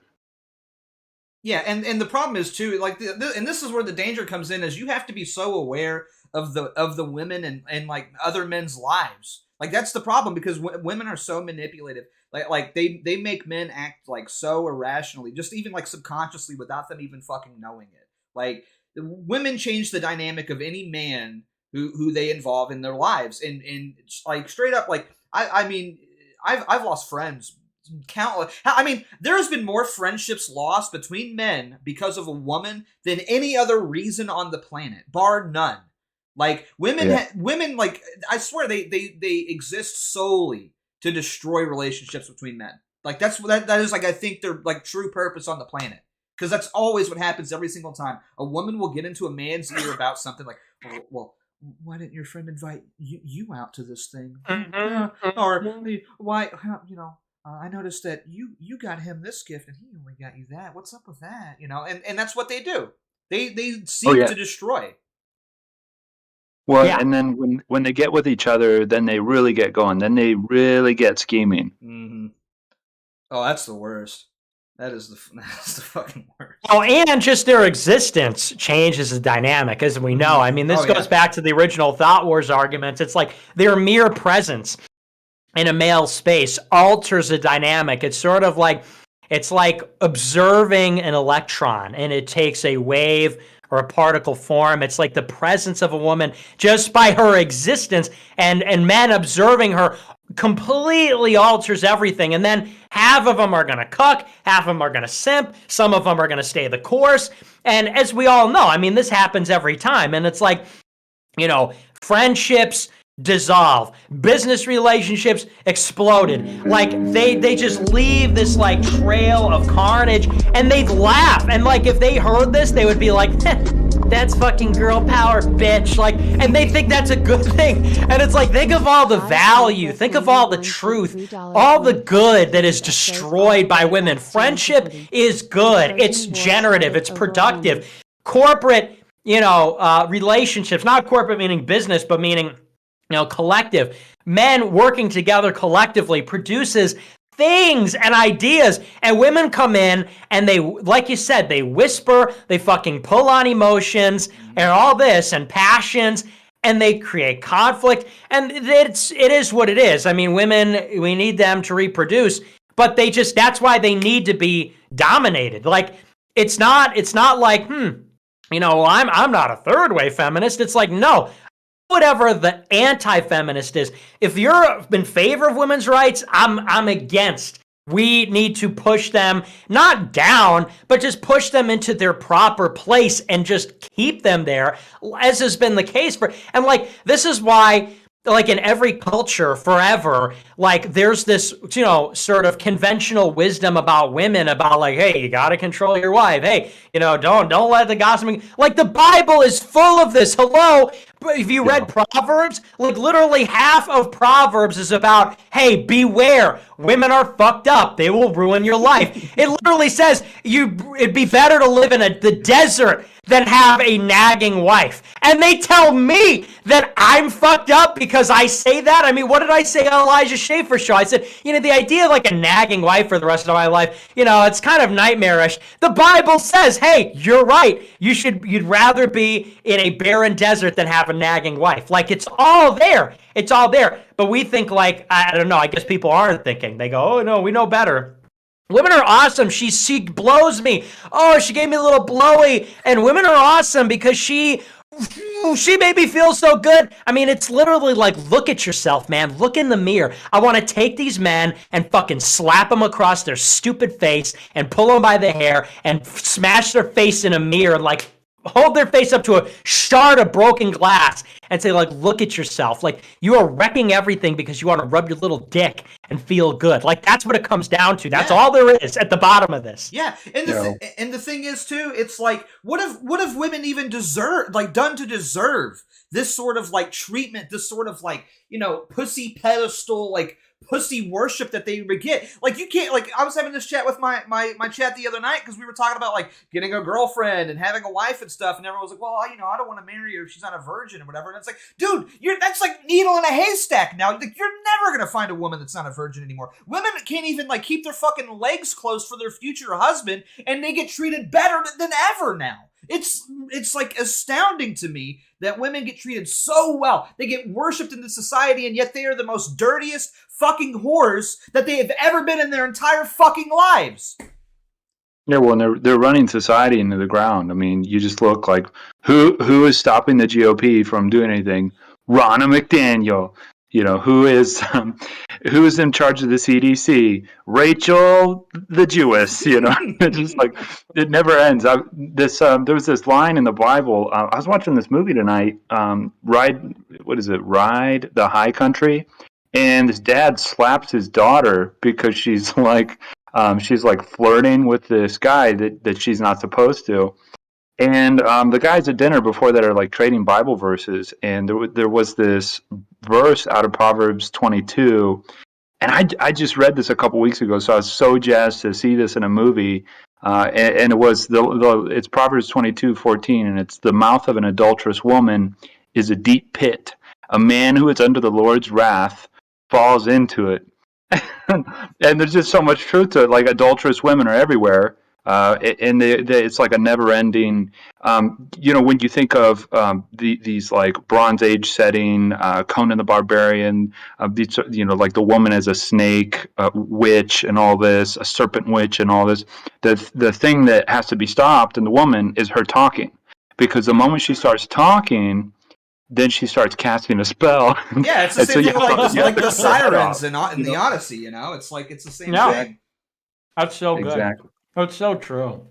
Yeah, and the problem is too, like, and this is where the danger comes in, is you have to be so aware of the women and like other men's lives. Like, that's the problem, because women are so manipulative. Like they make men act like so irrationally, just even like subconsciously, without them even fucking knowing it. Like, women change the dynamic of any man who they involve in their lives, and like straight up, like I mean, I've lost friends. Countless. I mean, there has been more friendships lost between men because of a woman than any other reason on the planet, bar none. Like, women, like, I swear they exist solely to destroy relationships between men. Like, that is, like, I think their, like, true purpose on the planet. Because that's always what happens every single time. A woman will get into a man's ear about something like, well, why didn't your friend invite you out to this thing? Or, why, I noticed that you got him this gift and he only got you that. What's up with that? And that's what they do. They seek to destroy. Well, and then when they get with each other, then they really get going. Then they really get scheming. Mm-hmm. Oh, that's the worst. That's the fucking worst. Oh, and just their existence changes the dynamic, as we know. I mean, this goes back to the original Thought Wars arguments. It's like their mere presence in a male space alters the dynamic. It's sort of like, it's like observing an electron, and it takes a wave or a particle form. It's like the presence of a woman just by her existence, and men observing her completely alters everything. And then half of them are going to cuck, half of them are going to simp, some of them are going to stay the course. And as we all know, I mean, this happens every time. And it's like, friendships dissolve, business relationships exploded. Like, they just leave this like trail of carnage, and they'd laugh. And like, if they heard this, they would be like, that's fucking girl power, bitch. Like, and they think that's a good thing. And it's like, think of all the value, think of all the truth, all the good that is destroyed by women. Friendship is good. It's generative. It's productive. Corporate, relationships, not corporate meaning business, but meaning, collective. Men working together collectively produces things and ideas, and women come in and they, like you said, they whisper, they fucking pull on emotions and all this and passions, and they create conflict, and it is what it is. I mean, women, we need them to reproduce, but that's why they need to be dominated. Like, it's not like, I'm not a third way feminist. It's like, no, whatever the anti-feminist is, if you're in favor of women's rights, I'm against. We need to push them, not down, but just push them into their proper place and just keep them there, as has been the case and like, this is why like in every culture forever, like there's this, sort of conventional wisdom about women about like, hey, you got to control your wife. Hey, don't let the gossiping, like the Bible is full of this. Hello. If you read Proverbs, like literally half of Proverbs is about, hey, beware. Women are fucked up. They will ruin your life. It literally says it'd be better to live in the desert than have a nagging wife. And they tell me that I'm fucked up because I say that. I mean, what did I say on Elijah Schaefer's show? I said, the idea of like a nagging wife for the rest of my life, it's kind of nightmarish. The Bible says, hey, you're right. You'd rather be in a barren desert than have a nagging wife. Like, it's all there. It's all there. But we think like, I don't know, I guess people aren't thinking. They go, oh no, we know better. Women are awesome. She blows me. Oh, she gave me a little blowy. And women are awesome because she made me feel so good. I mean, it's literally like, look at yourself, man. Look in the mirror. I want to take these men and fucking slap them across their stupid face and pull them by the hair and smash their face in a mirror and like hold their face up to a shard of broken glass and say, like, look at yourself. Like, you are wrecking everything because you want to rub your little dick and feel good. Like, that's what it comes down to. That's all there is at the bottom of this. Yeah, and the thing is too, it's like, what if women even done to deserve this sort of like treatment, this sort of like, pussy pedestal, like pussy worship that they get. Like, you can't, like, I was having this chat with my chat the other night because we were talking about like getting a girlfriend and having a wife and stuff, and everyone was like, well, I don't want to marry her if she's not a virgin or whatever. And it's like, dude, that's like needle in a haystack now. Like, you're never gonna find a woman that's not a virgin anymore. Women can't even like keep their fucking legs closed for their future husband, and they get treated better than ever now. It's like astounding to me that women get treated so well. They get worshipped in the society, and yet they are the most dirtiest fucking whores that they have ever been in their entire fucking lives. Yeah, well, and they're running society into the ground. I mean, you just look like who is stopping the GOP from doing anything? Ronna McDaniel. Who is in charge of the CDC? Rachel the Jewess. It's just like it never ends. There was this line in the Bible. I was watching this movie tonight. Ride the High Country, and his dad slaps his daughter because she's like flirting with this guy that she's not supposed to. And the guys at dinner before that are like trading Bible verses, and there was this verse out of Proverbs 22, and I just read this a couple weeks ago, so I was so jazzed to see this in a movie. And it was it's Proverbs 22:14, and it's the mouth of an adulterous woman is a deep pit. A man who is under the Lord's wrath falls into it. And there's just so much truth to it. Like, adulterous women are everywhere. And it's like a never-ending. When you think of these like Bronze Age setting, Conan the Barbarian, these, like the woman as a snake, witch, and all this, a serpent witch, and all this. The thing that has to be stopped in the woman is her talking, because the moment she starts talking, then she starts casting a spell. Yeah, it's the same thing like the sirens in the Odyssey. It's like it's the same thing. That's so good. Exactly. It's so true.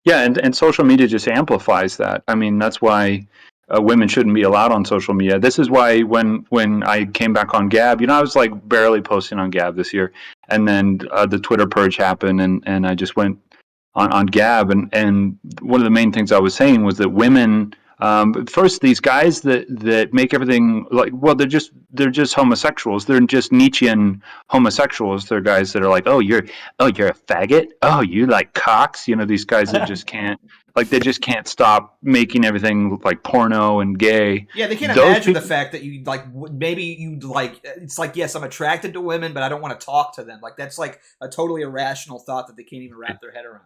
Yeah, and social media just amplifies that. I mean, that's why women shouldn't be allowed on social media. This is why when I came back on Gab, I was like barely posting on Gab this year, and then the Twitter purge happened, and I just went on Gab, and one of the main things I was saying was that women. First, these guys that make everything like, well, they're just homosexuals. They're just Nietzschean homosexuals. They're guys that are like, you're a faggot. Oh, you like cocks. These guys that just can't, like, they just can't stop making everything look like porno and gay. Yeah, they can't imagine the fact that you like, maybe you like, it's like, yes, I'm attracted to women, but I don't want to talk to them. Like, that's like a totally irrational thought that they can't even wrap their head around.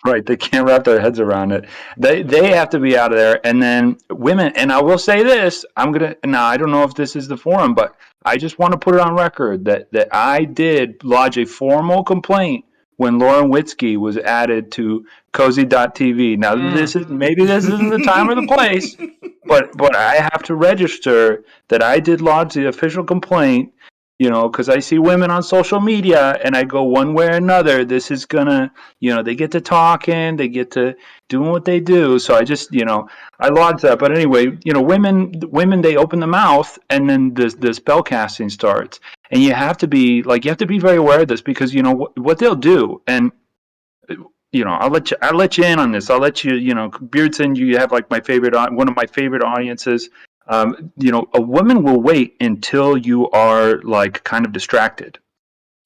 Right, they can't wrap their heads around it. They have to be out of there. And then women, and I will say this, now I don't know if this is the forum, but I just want to put it on record that I did lodge a formal complaint when Lauren Witzke was added to Cozy.tv. Now this isn't the time or the place, but I have to register that I did lodge the official complaint Because I see women on social media and I go one way or another, this is gonna, they get to talking, they get to doing what they do. So I just, I lodge that. But anyway, women, they open the mouth and then the spell casting starts. And you have to be very aware of this because, what they'll do. And, I'll let you in on this. I'll let you, Beardson, you have like one of my favorite audiences. A woman will wait until you are like kind of distracted.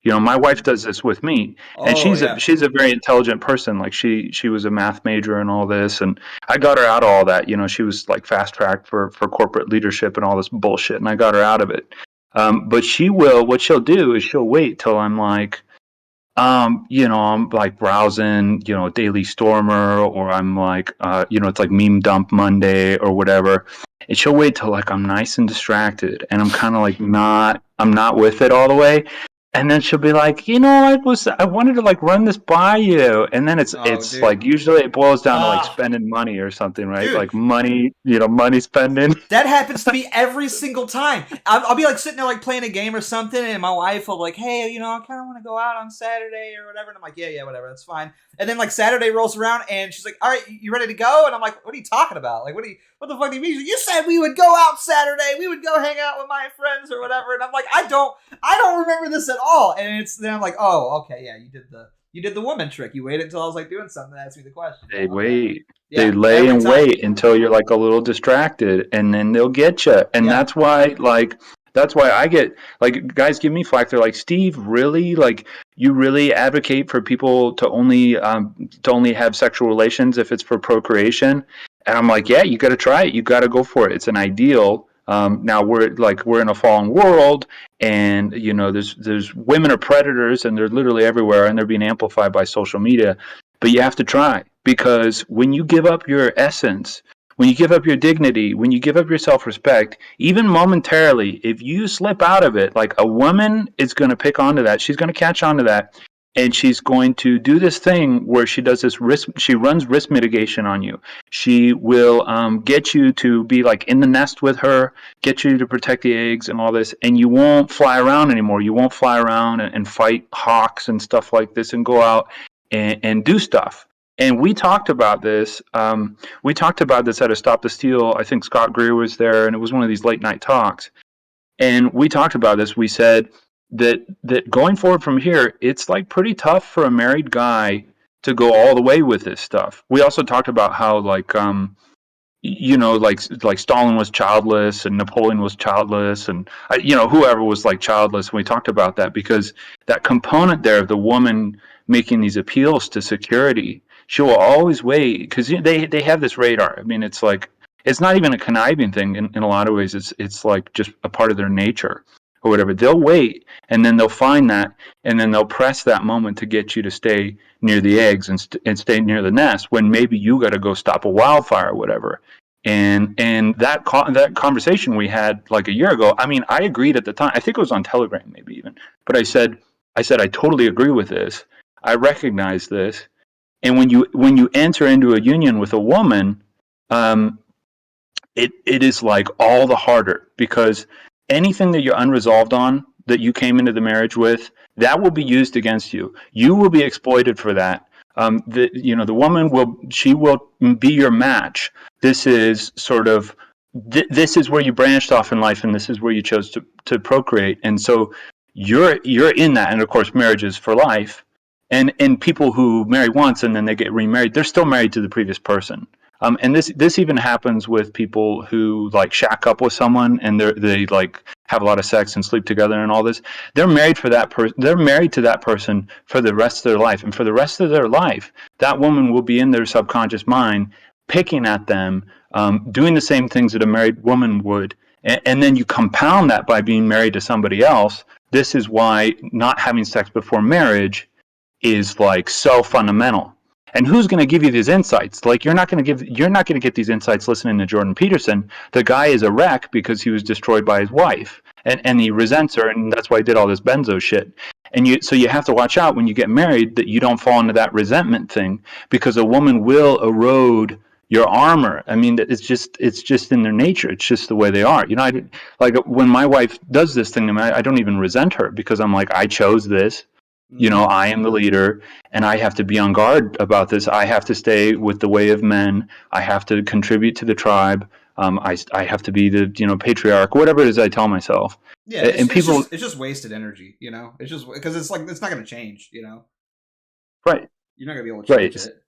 My wife does this with me, and she's a very intelligent person. Like she was a math major and all this, and I got her out of all that. She was like fast tracked for corporate leadership and all this bullshit, and I got her out of it. But what she'll do is she'll wait till I'm like, I'm like browsing, Daily Stormer, or I'm like, it's like Meme Dump Monday or whatever. And she'll wait till like I'm nice and distracted and I'm kind of like I'm not with it all the way. And then she'll be like, I wanted to like run this by you. And then it's dude. Like usually it boils down to like spending money or something, right? Dude. Like money, money spending. That happens to me every single time. I'll be like sitting there like playing a game or something, and my wife will be like, hey, I kind of want to go out on Saturday or whatever. And I'm like, yeah, whatever, that's fine. And then like Saturday rolls around and she's like, all right, you ready to go? And I'm like, what are you talking about? Like, what the fuck do you mean? You said we would go out Saturday. We would go hang out with my friends or whatever. And I'm like, I don't remember this at all. And then I'm like, oh, okay, yeah, you did the woman trick. You waited until I was like doing something to ask me the question. They wait. Yeah, they lay and wait until you're like a little distracted, and then they'll get you. And that's why I get like guys give me flack. They're like, Steve, really? Like you really advocate for people to only have sexual relations if it's for procreation? And I'm like, yeah, you got to try it. You got to go for it. It's an ideal. Now we're in a fallen world, and there's women are predators, and they're literally everywhere, and they're being amplified by social media. But you have to try, because when you give up your essence, when you give up your dignity, when you give up your self-respect, even momentarily, if you slip out of it, like a woman is going to pick onto that. She's going to catch onto that. And she's going to do this thing where she does this she runs risk mitigation on you. She will get you to be like in the nest with her, get you to protect the eggs and all this, and you won't fly around anymore. You won't fly around and fight hawks and stuff like this and go out and do stuff. And we talked about this. We talked about this at a Stop the Steal. I think Scott Greer was there, and it was one of these late night talks. And we talked about this. We said that going forward from here, it's like pretty tough for a married guy to go all the way with this stuff. We also talked about how like Stalin was childless and Napoleon was childless, and whoever was like childless. And we talked about that because that component there of the woman making these appeals to security, she will always wait because they have this radar. I mean, it's like it's not even a conniving thing in a lot of ways. It's like just a part of their nature. Or whatever, they'll wait, and then they'll find that, and then they'll press that moment to get you to stay near the eggs and stay near the nest when maybe you got to go stop a wildfire or whatever. And that conversation we had like a year ago. I mean, I agreed at the time. I think it was on Telegram, maybe even. But I said I totally agree with this. I recognize this. And when you enter into a union with a woman, it is like all the harder because anything that you're unresolved on that you came into the marriage with, that will be used against you. You will be exploited for that. The woman will be your match. This is sort of this is where you branched off in life, and this is where you chose to procreate. And so you're in that. And of course, marriage is for life. And people who marry once and then they get remarried, they're still married to the previous person. And this even happens with people who like shack up with someone and they like have a lot of sex and sleep together and all this. They're married for that person. They're married to that person for the rest of their life, and for the rest of their life, that woman will be in their subconscious mind, picking at them, doing the same things that a married woman would. And then you compound that by being married to somebody else. This is why not having sex before marriage is like so fundamental. And who's going to give you these insights? Like you're not going to get these insights listening to Jordan Peterson. The guy is a wreck because he was destroyed by his wife, and he resents her, and that's why he did all this benzo shit. And so you have to watch out when you get married that you don't fall into that resentment thing, because a woman will erode your armor. I mean, it's just in their nature. It's just the way they are. Like when my wife does this thing to me, I don't even resent her because I'm like, I chose this. I am the leader, and I have to be on guard about this. I have to stay with the way of men. I have to contribute to the tribe. I have to be the patriarch, whatever it is I tell myself. Yeah, it's just wasted energy. It's just because it's like it's not going to change. Right. You're not going to be able to change it.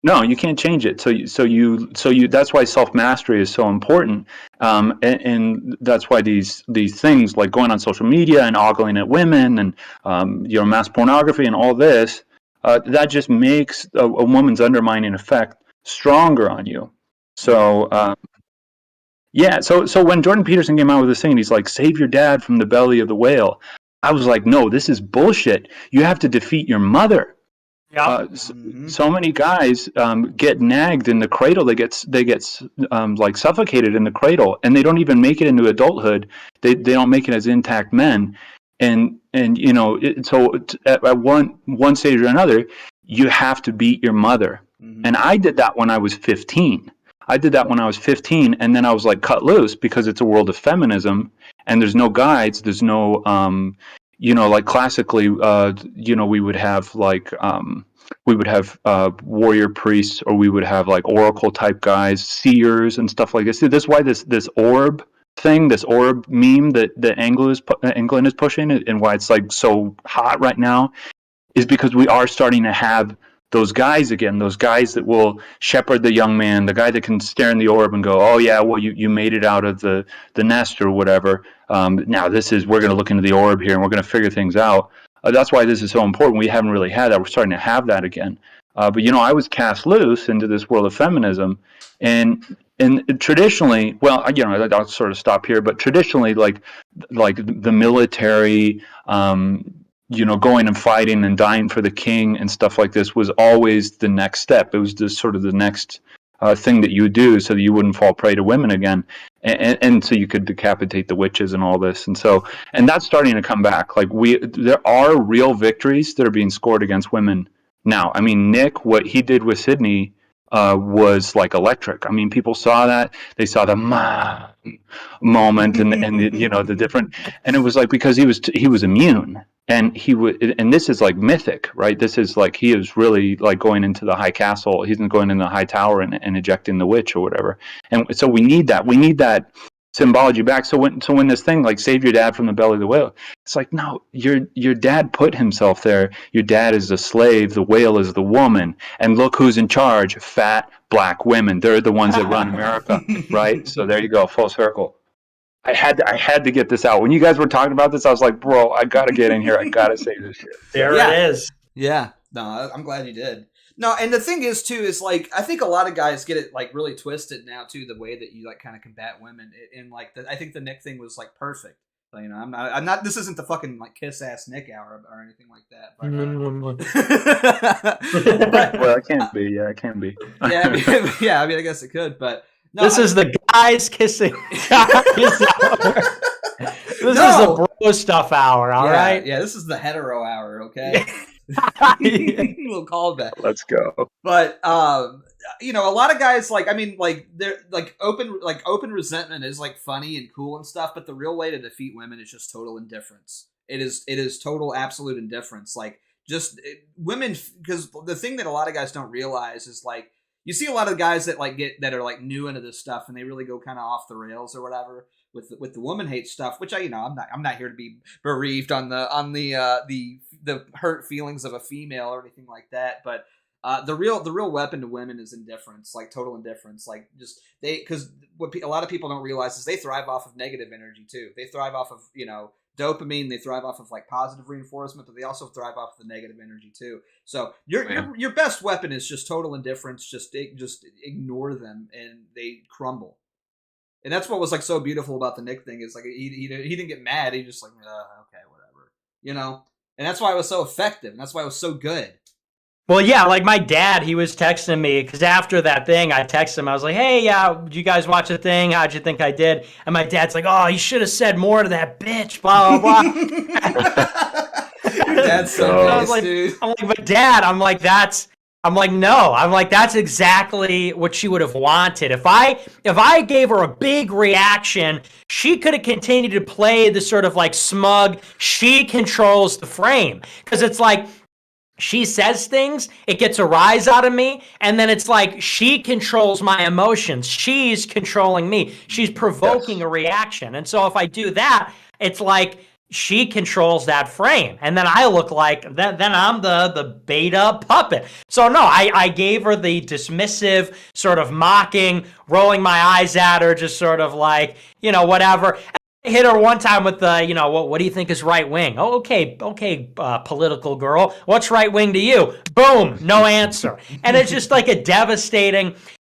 No, you can't change it. So you. That's why self-mastery is so important, and that's why these things like going on social media and ogling at women and mass pornography and all this, that just makes a woman's undermining effect stronger on you. So yeah. So when Jordan Peterson came out with this thing, he's like, "Save your dad from the belly of the whale." I was like, "No, this is bullshit. You have to defeat your mother." Yeah. So many guys get nagged in the cradle. They get like suffocated in the cradle, and they don't even make it into adulthood. They don't make it as intact men, and so at one stage or another, you have to beat your mother. And I did that when I was 15. And then I was like cut loose because it's a world of feminism, and there's no guides. There's no like classically, we would have warrior priests, or we would have like oracle type guys, seers and stuff like this. See, that's why this orb thing, this orb meme that England is pushing, and why it's like so hot right now, is because we are starting to have those guys again, those guys that will shepherd the young man, the guy that can stare in the orb and go, oh yeah, well you made it out of the nest or whatever. Now we're going to look into the orb here and we're going to figure things out. That's why this is so important. We haven't really had that. We're starting to have that again. But I was cast loose into this world of feminism, and traditionally, well, I'll sort of stop here. But traditionally, like the military, going and fighting and dying for the king and stuff like this was always the next step. It was just sort of the next thing that you would do so that you wouldn't fall prey to women again, and so you could decapitate the witches and all this. And that's starting to come back. Like there are real victories that are being scored against women now. I mean, Nick, what he did with Sydney was like electric. I mean, people saw that. They saw the moment and the different, and it was like because he was immune. And and this is like mythic, right? This is like he is really like going into the high castle. He's going in the high tower and ejecting the witch or whatever. And so we need that symbology back. So when this thing like save your dad from the belly of the whale, it's like, no, your dad put himself there. Your dad is the slave. The whale is the woman. And look who's in charge: fat black women. They're the ones that run America, right? So there you go, full circle. I had to get this out. When you guys were talking about this, I was like, bro, I got to get in here. I got to say this shit. There it is. Yeah. No, I'm glad you did. No, and the thing is, too, is like, I think a lot of guys get it like really twisted now, too, the way that you like kind of combat women. And like, I think the Nick thing was like perfect. So, I'm not, this isn't the fucking like kiss ass Nick hour or anything like that. But, well, it can't be. Yeah, it can be. Yeah, I mean, I guess it could, but. No, this is the guys kissing. This is the bro stuff hour, all right? Yeah, this is the hetero hour, okay? We'll call that. Let's go. But a lot of guys they're like open resentment is like funny and cool and stuff, but the real way to defeat women is just total indifference. It is total absolute indifference. Like women, because the thing that a lot of guys don't realize is like, you see a lot of guys that that are like new into this stuff, and they really go kind of off the rails or whatever with the woman hate stuff. Which I'm not here to be bereaved on the hurt feelings of a female or anything like that. But the real weapon to women is indifference, like total indifference. Like just because what a lot of people don't realize is they thrive off of negative energy too. They thrive off of dopamine. They thrive off of like positive reinforcement, but they also thrive off of the negative energy too. So your best weapon is just total indifference. Just ignore them and they crumble. And that's what was like so beautiful about the Nick thing is like he didn't get mad. He just like okay, whatever, And that's why it was so effective. And that's why it was so good. Well, yeah, like my dad, he was texting me because after that thing, I texted him. I was like, hey, did you guys watch the thing? How'd you think I did? And my dad's like, oh, you should have said more to that bitch, blah, blah, blah. That's so nice, dude. I'm like, but Dad, that's I'm like, no. I'm like, that's exactly what she would have wanted. If I gave her a big reaction, she could have continued to play the sort of like smug, she controls the frame. Because it's like, she says things, it gets a rise out of me, and then it's like she controls my emotions. She's controlling me. She's provoking a reaction. And so if I do that, it's like she controls that frame. And then I look like, then I'm the beta puppet. So no, I gave her the dismissive, sort of mocking, rolling my eyes at her, just sort of like, whatever. Hit her one time with the, what do you think is right wing? Oh, okay, political girl. What's right wing to you? Boom, no answer. And it's just like a devastating.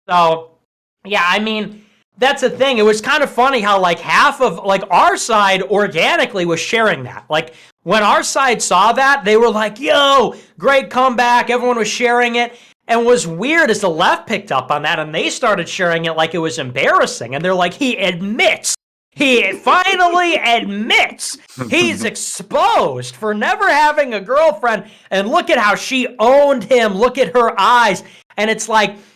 So, yeah, I mean, that's the thing. It was kind of funny how like half of like our side organically was sharing that. Like when our side saw that, they were like, yo, great comeback. Everyone was sharing it. And what's weird is the left picked up on that and they started sharing it like it was embarrassing. And they're like, he finally admits he's exposed for never having a girlfriend. And look at how she owned him. Look at her eyes. And it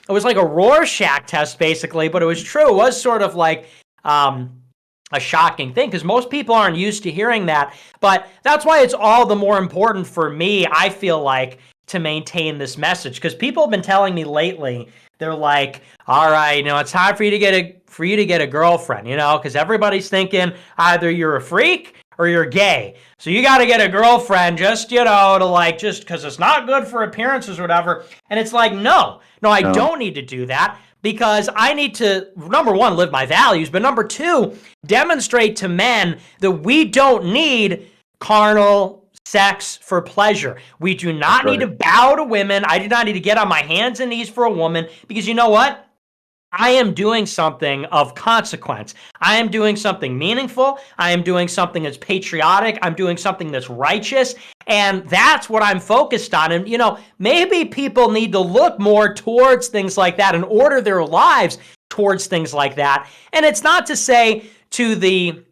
was like a Rorschach test, basically, but it was true. It was sort of like a shocking thing because most people aren't used to hearing that. But that's why it's all the more important for me, I feel like, to maintain this message. Because people have been telling me lately, they're like, all right, it's time for you to get a girlfriend, because everybody's thinking either you're a freak or you're gay. So you got to get a girlfriend just, to like, just because it's not good for appearances or whatever. And it's like, no, I don't need to do that because I need to, number one, live my values, but number two, demonstrate to men that we don't need carnal sex for pleasure. We do not need to bow to women. I do not need to get on my hands and knees for a woman because you know what? I am doing something of consequence. I am doing something meaningful. I am doing something that's patriotic. I'm doing something that's righteous. And that's what I'm focused on. And, maybe people need to look more towards things like that and order their lives towards things like that. And it's not to say to the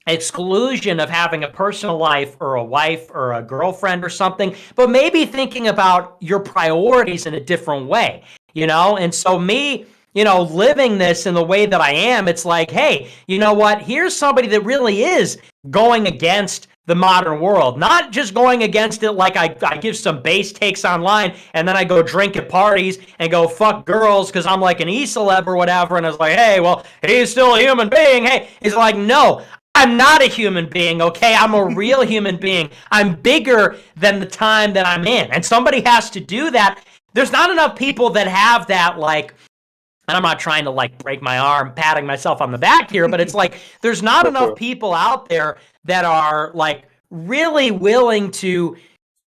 exclusion of having a personal life or a wife or a girlfriend or something, but maybe thinking about your priorities in a different way, And so me, living this in the way that I am, it's like, hey, you know what? Here's somebody that really is going against the modern world, not just going against it like I give some base takes online and then I go drink at parties and go fuck girls because I'm like an e-celeb or whatever. And it's like, hey, well, he's still a human being. Hey, it's like, no, I'm not a human being, okay? I'm a real human being. I'm bigger than the time that I'm in. And somebody has to do that. There's not enough people that have that, like, and I'm not trying to, like, break my arm, patting myself on the back here, but it's like there's not enough people out there that are, like, really willing to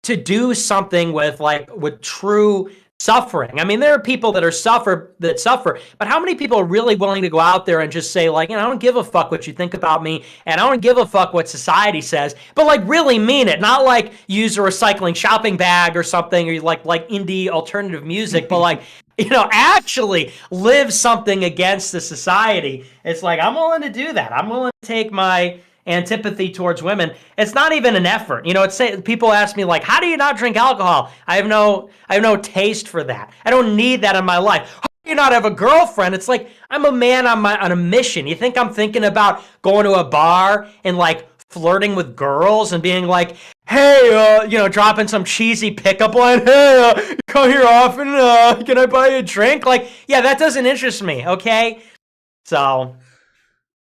do something with true suffering. I mean, there are people that suffer, but how many people are really willing to go out there and just say, like, I don't give a fuck what you think about me, and I don't give a fuck what society says, but like really mean it, not like use a recycling shopping bag or something, or like indie alternative music, but like, actually live something against the society. It's like, I'm willing to do that. I'm willing to take my antipathy towards women. It's not even an effort. People ask me like, how do you not drink alcohol? I have no taste for that. I don't need that in my life. How do you not have a girlfriend? It's like, I'm a man on a mission. You think I'm thinking about going to a bar and like flirting with girls and being like, hey, dropping some cheesy pickup line. Hey, you come here often. Can I buy you a drink? Like, yeah, that doesn't interest me. Okay. So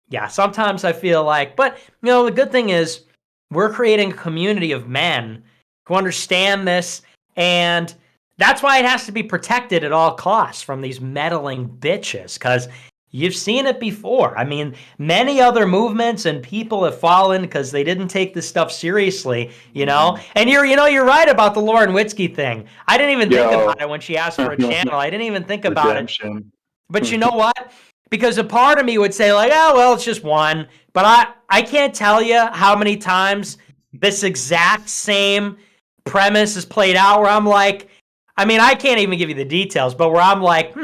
yeah, sometimes I feel like, but the good thing is we're creating a community of men who understand this, and that's why it has to be protected at all costs from these meddling bitches, because you've seen it before. I mean, many other movements and people have fallen because they didn't take this stuff seriously, And you're right about the Lauren Witzke thing. I didn't even think about it when she asked for a channel. I didn't even think about it. But you know what? Because a part of me would say like, oh, well, it's just one. But I can't tell you how many times this exact same premise is played out where I'm like, I mean, I can't even give you the details, but where I'm like,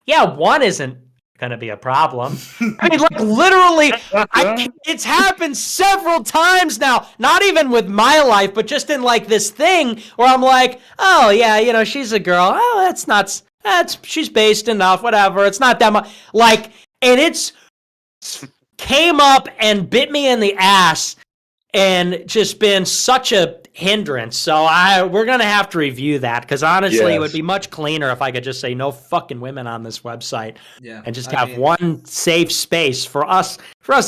yeah, one isn't gonna be a problem. I mean, like literally, it's happened several times now. Not even with my life, but just in like this thing where I'm like, oh yeah, you know, she's a girl. Oh, she's based enough. Whatever. It's not that much. Like, and it's came up and bit me in the ass, and just been such a hindrance. So we're gonna have to review that, because honestly, it would be much cleaner if I could just say no fucking women on this website, and just have one safe space for us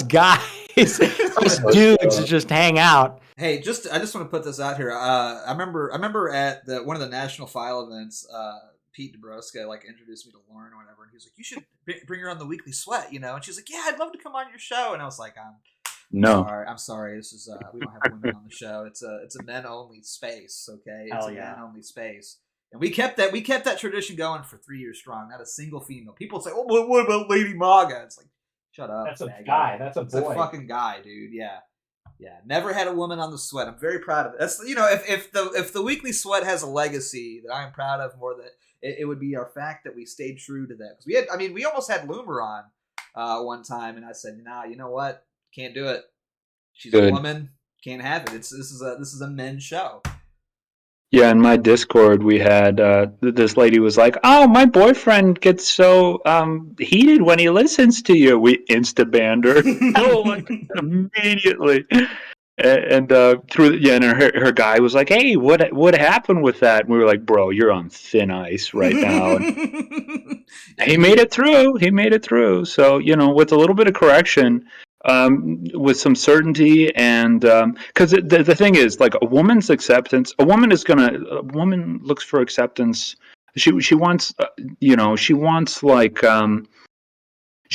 guys, us dudes to just hang out. Hey, I just want to put this out here. I remember at one of the National File events, Pete Dabroska like introduced me to Lauren or whatever, and he was like, "You should bring her on the Weekly Sweat," you know. And she's like, "Yeah, I'd love to come on your show." And I was like, I'm sorry. This is we don't have women on the show. It's a men only space. Okay, it's a men only space, and we kept that tradition going for 3 years strong. Not a single female. People say, "Oh, what about Lady Maga?" It's like, shut up. That's a guy. That's a boy. It's a fucking guy, dude. Yeah. Never had a woman on the Sweat. I'm very proud of it. That's, you know, if the Weekly Sweat has a legacy that I'm proud of more than it would be our fact that we stayed true to that. Because we almost had Loomer on one time, and I said, nah, you know what? Can't do it. She's a woman. Can't have it. This is a men's show. Yeah, in my Discord, we had this lady was like, "Oh, my boyfriend gets so heated when he listens to you." We insta-banned her immediately, and her guy was like, "Hey, what happened with that?" And we were like, "Bro, you're on thin ice right now." And he made it through. So, you know, with a little bit of correction, with some certainty, and because the thing is, like, a woman looks for acceptance. She wants she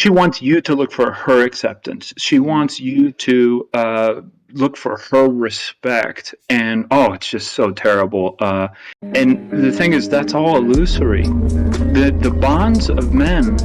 wants you to look for her acceptance. She wants you to look for her respect, and it's just so terrible. And the thing is, that's all illusory. The bonds of men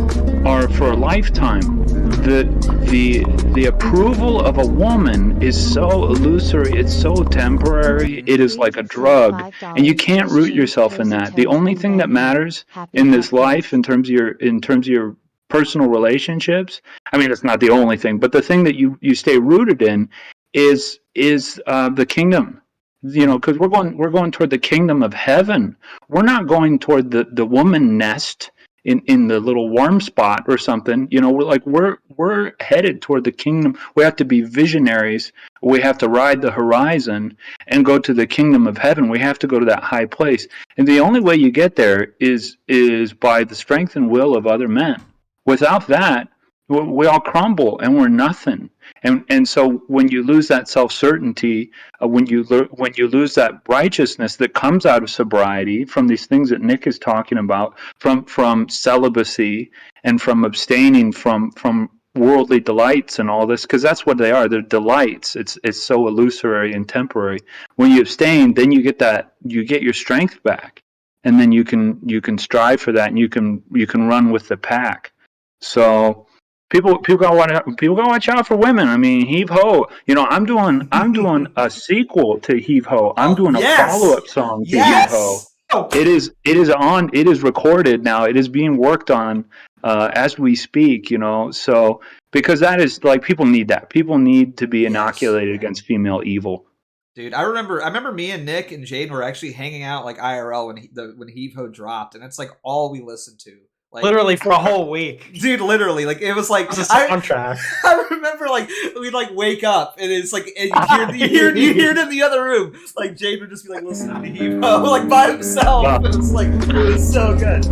are for a lifetime. The approval of a woman is so illusory. It's so temporary. It is like a drug, and you can't root yourself in that. The only thing that matters in this life, in terms of your personal relationships, I mean, it's not the only thing, but the thing that you stay rooted in is the kingdom. You know, because we're going toward the kingdom of heaven. We're not going toward the woman nest in the little warm spot or something. You know, we're headed toward the kingdom. We have to be visionaries. We have to ride the horizon and go to the kingdom of heaven. We have to go to that high place, and the only way you get there is by the strength and will of other men. Without that, we all crumble and we're nothing. And so when you lose that self-certainty, when you lose that righteousness that comes out of sobriety, from these things that Nick is talking about, from celibacy and from abstaining from worldly delights and all this, because that's what they are. They're delights. It's so illusory and temporary. When you abstain, then you get your strength back, and then you can strive for that, and you can run with the pack. So people gotta watch out for women. I mean, Heave Ho. You know, I'm doing a sequel to Heave Ho. I'm doing a follow-up song to Heave Ho. It is recorded now. It is being worked on as we speak. You know, so because that is like, people need that. People need to be inoculated against female evil. Dude, I remember me and Nick and Jaden were actually hanging out like IRL when Heave Ho dropped, and it's like all we listened to. Like, literally for a whole week, dude. Literally, like, it was like a soundtrack. I remember, like, we'd like wake up and it's like, and you hear it in the other room. Like, Jade would just be like listening to Heave Ho like by himself, and it's like, it was so good.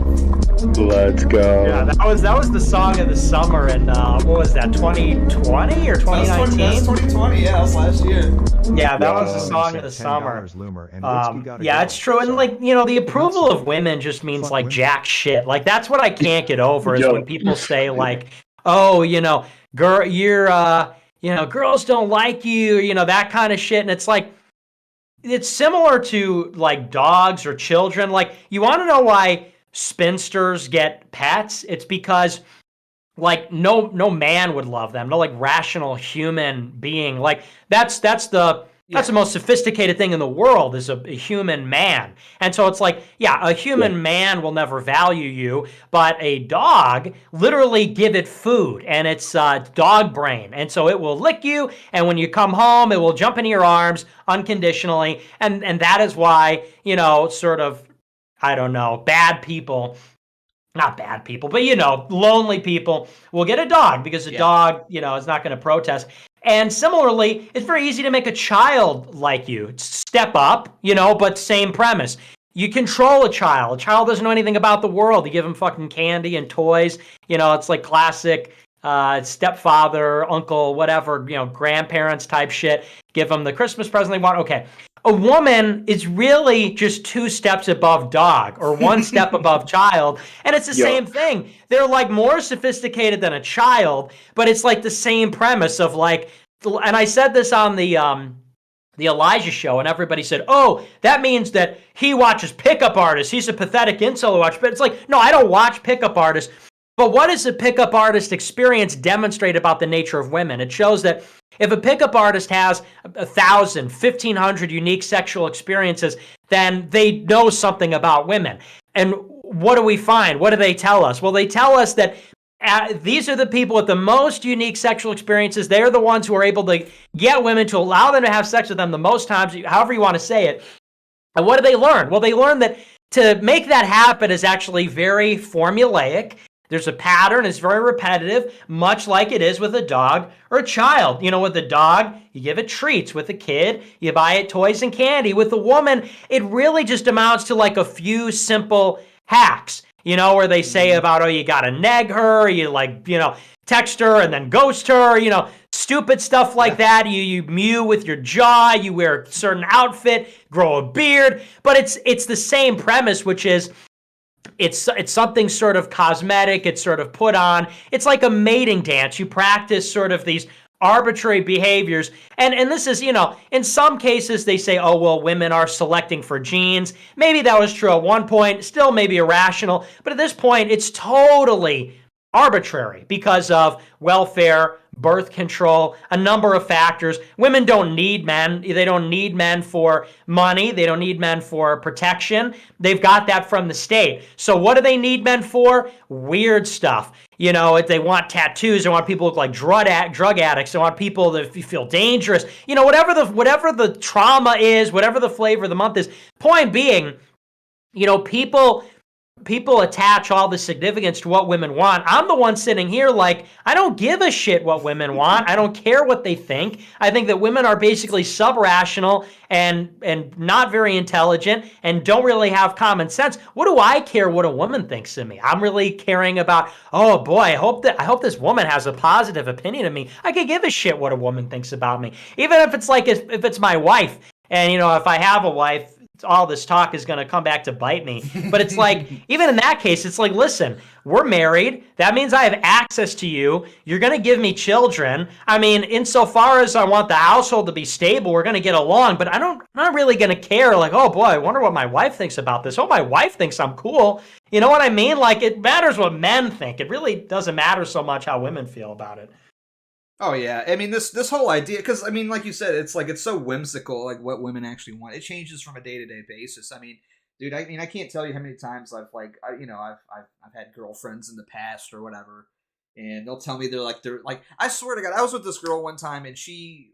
Let's go. Yeah, that was the song of the summer in what was that, 2020 or 2019? That was 2020. Yeah, that was last year. Yeah, that was the song of the summer. Yeah, it's true, and like, you know, the approval of women just means like jack shit. Like, that's what I can't get over, is when people say like, oh, you know, girl, you're you know, girls don't like you, you know, that kind of shit. And it's like, it's similar to like dogs or children. Like, you want to know why spinsters get pets? It's because like no man would love them. No like rational human being. Like that's the That's the most sophisticated thing in the world is a human man. And so it's like, yeah, a human man will never value you, but a dog, literally give it food and it's dog brain. And so it will lick you. And when you come home, it will jump into your arms unconditionally. And that is why, you know, sort of, I don't know, bad people, not bad people, but, you know, lonely people will get a dog because a dog, you know, is not going to protest. And similarly, it's very easy to make a child like you. Step up, you know, but same premise. You control a child. A child doesn't know anything about the world. You give them fucking candy and toys. You know, it's like classic stepfather, uncle, whatever, you know, grandparents type shit. Give them the Christmas present they want. Okay. A woman is really just 2 steps above dog or 1 step above child. And it's the same thing. They're like more sophisticated than a child, but it's like the same premise of like, and I said this on the Elijah show, and everybody said, oh, that means that he watches pickup artists. He's a pathetic incel to watch. But it's like, no, I don't watch pickup artists. But what does a pickup artist experience demonstrate about the nature of women? It shows that if a pickup artist has 1,000, 1,500 unique sexual experiences, then they know something about women. And what do we find? What do they tell us? Well, they tell us that these are the people with the most unique sexual experiences. They're the ones who are able to get women to allow them to have sex with them the most times, however you want to say it. And what do they learn? Well, they learn that to make that happen is actually very formulaic. There's a pattern. It's very repetitive, much like it is with a dog or a child. You know, with a dog, you give it treats. With a kid, you buy it toys and candy. With a woman, it really just amounts to like a few simple hacks, you know, where they say about, oh, you got to neg her, you like, you know, text her and then ghost her, you know, stupid stuff like that. You mew with your jaw, you wear a certain outfit, grow a beard. But it's the same premise, which is, it's something sort of cosmetic. It's sort of put on. It's like a mating dance. You practice sort of these arbitrary behaviors. And this is, you know, in some cases they say, oh, well, women are selecting for genes. Maybe that was true at one point, still maybe irrational. But at this point, it's totally arbitrary because of welfare, birth control, a number of factors. Women don't need men. They don't need men for money. They don't need men for protection. They've got that from the state. So what do they need men for? Weird stuff. You know, if they want tattoos, they want people to look like drug addicts. They want people to feel dangerous. You know, whatever the trauma is, whatever the flavor of the month is. Point being, you know, people attach all the significance to what women want. I'm the one sitting here like, I don't give a shit what women want. I don't care what they think. I think that women are basically sub-rational and not very intelligent and don't really have common sense. What do I care what a woman thinks of me? I'm really caring about, oh boy, I hope this woman has a positive opinion of me. I could give a shit what a woman thinks about me. Even if it's like, if it's my wife. And, you know, if I have a wife, all this talk is going to come back to bite me. But it's like, even in that case, it's like, listen, we're married. That means I have access to you. You're going to give me children. I mean, insofar as I want the household to be stable, we're going to get along. But I'm not really going to care. Like, oh boy, I wonder what my wife thinks about this. Oh, my wife thinks I'm cool. You know what I mean? Like, it matters what men think. It really doesn't matter so much how women feel about it. Oh yeah, I mean this whole idea, because I mean, like you said, it's like it's so whimsical, like what women actually want. It changes from a day-to-day basis. I mean, dude, I mean, I can't tell you how many times I've had girlfriends in the past or whatever, and they'll tell me they're like I swear to God, I was with this girl one time, and she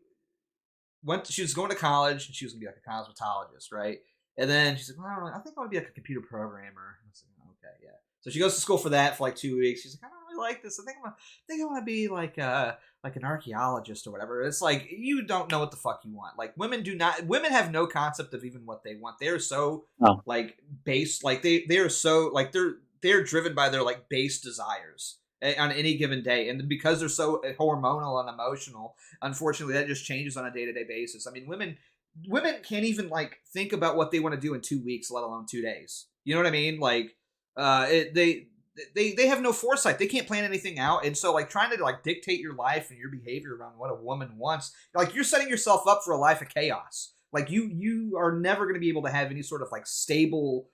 was going to college, and she was gonna be like a cosmetologist, right? And then she's like, well, I think I want to be like a computer programmer. I was like, okay, yeah. So she goes to school for that for like 2 weeks. She's like, I don't really like this. I think I want to be like an archaeologist or whatever. It's like, you don't know what the fuck you want. Like, women have no concept of even what they want. They're so like base, like they're so like they're driven by their like base desires on any given day. And because they're so hormonal and emotional, unfortunately that just changes on a day-to-day basis. I mean, women can't even like think about what they want to do in 2 weeks, let alone 2 days. You know what I mean? Like, they have no foresight. They can't plan anything out. And so like trying to like dictate your life and your behavior around what a woman wants, like you're setting yourself up for a life of chaos. Like you are never going to be able to have any sort of like stable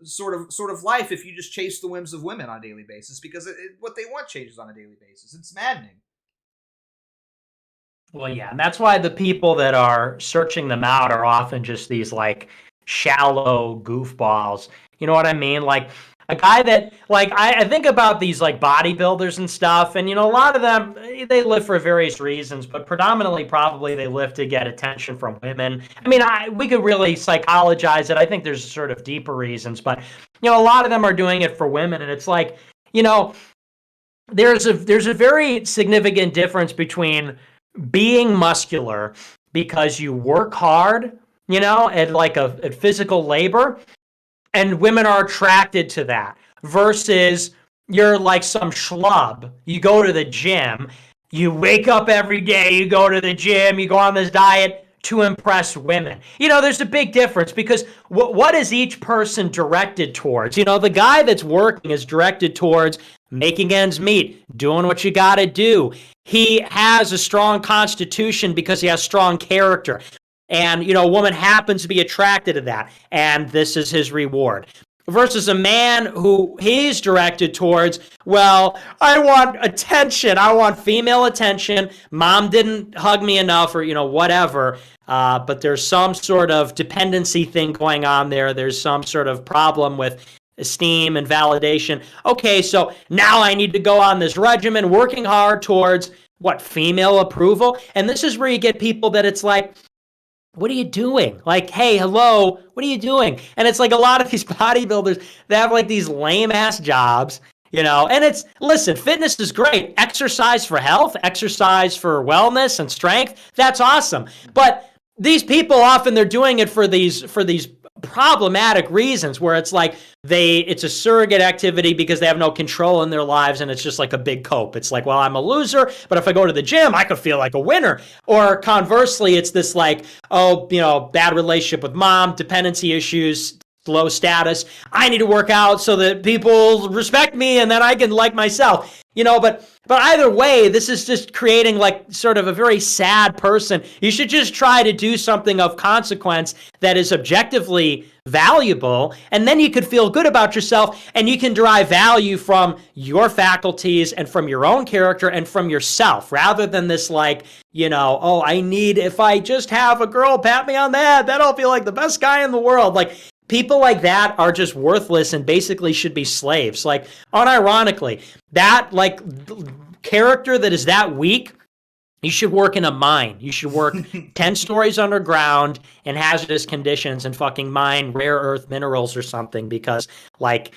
sort of life if you just chase the whims of women on a daily basis, because what they want changes on a daily basis. It's maddening. Well, yeah, and that's why the people that are searching them out are often just these like shallow goofballs. You know what I mean? Like a guy that like I think about these like bodybuilders and stuff, and a lot of them they live for various reasons, but predominantly probably they live to get attention from women. I mean, we could really psychologize it. I think there's sort of deeper reasons, but a lot of them are doing it for women, and it's like you know there's a very significant difference between being muscular because you work hard, at like at physical labor, and women are attracted to that versus you're like some schlub. You go to the gym, you wake up every day, you go to the gym, you go on this diet to impress women. There's a big difference because what is each person directed towards? The guy that's working is directed towards making ends meet, doing what you got to do. He has a strong constitution because he has strong character. And, a woman happens to be attracted to that. And this is his reward. Versus a man who he's directed towards, well, I want attention. I want female attention. Mom didn't hug me enough or, whatever. But there's some sort of dependency thing going on there. There's some sort of problem with esteem and validation. Okay, so now I need to go on this regimen, working hard towards what? Female approval. And this is where you get people that it's like, what are you doing? Like, hey, hello, what are you doing? And it's like a lot of these bodybuilders, they have like these lame ass jobs, and listen, fitness is great. Exercise for health, exercise for wellness and strength. That's awesome. But these people often they're doing it for these problematic reasons where it's like it's a surrogate activity because they have no control in their lives and it's just like a big cope. It's like, well, I'm a loser, but if I go to the gym, I could feel like a winner. Or conversely, it's this like, bad relationship with mom, dependency issues, low status. I need to work out so that people respect me and then I can like myself. But either way, this is just creating like sort of a very sad person. You should just try to do something of consequence that is objectively valuable, and then you could feel good about yourself and you can derive value from your faculties and from your own character and from yourself rather than this like, if I just have a girl pat me on the head, then I'll feel like the best guy in the world. Like, people like that are just worthless and basically should be slaves. Like, unironically, that like character that is that weak, you should work in a mine. You should work 10 stories underground in hazardous conditions and fucking mine rare earth minerals or something because like,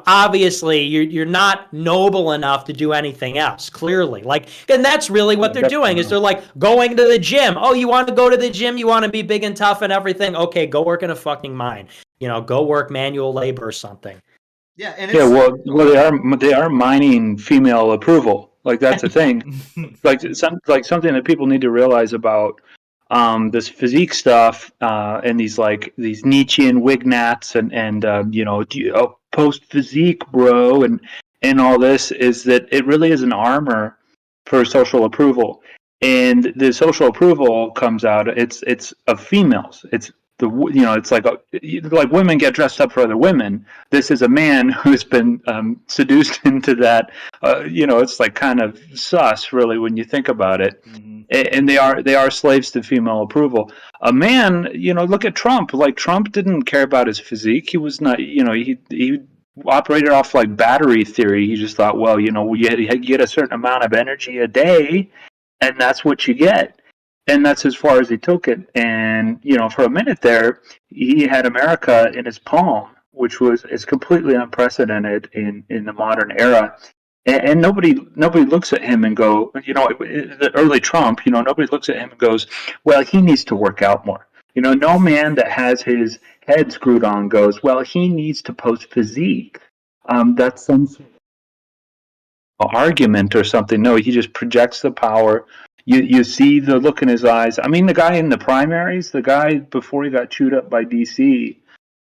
obviously you're not noble enough to do anything else, clearly. Like, and that's really what they're doing is they're like going to the gym. Oh, you want to go to the gym? You want to be big and tough and everything? Okay, go work in a fucking mine. Go work manual labor or something. Yeah, and they are mining female approval. Like that's the thing. like something that people need to realize about this physique stuff and these Nietzschean wignats and post physique, bro, and all this is that it really is an armor for social approval, and the social approval comes out. It's of females. It's it's like women get dressed up for other women. This is a man who's been seduced into that. It's like kind of sus, really, when you think about it. Mm-hmm. And they are slaves to female approval. A man, look at Trump. Like Trump didn't care about his physique. He was not, he operated off like battery theory. He just thought, well, you get a certain amount of energy a day, and that's what you get. And that's as far as he took it. And, for a minute there, he had America in his palm, which is completely unprecedented in the modern era. And nobody looks at him and go, the early Trump, nobody looks at him and goes, well, he needs to work out more. No man that has his head screwed on goes, well, he needs to post physique. That's some argument or something. No, he just projects the power. You see the look in his eyes. I mean, the guy in the primaries, the guy before he got chewed up by DC,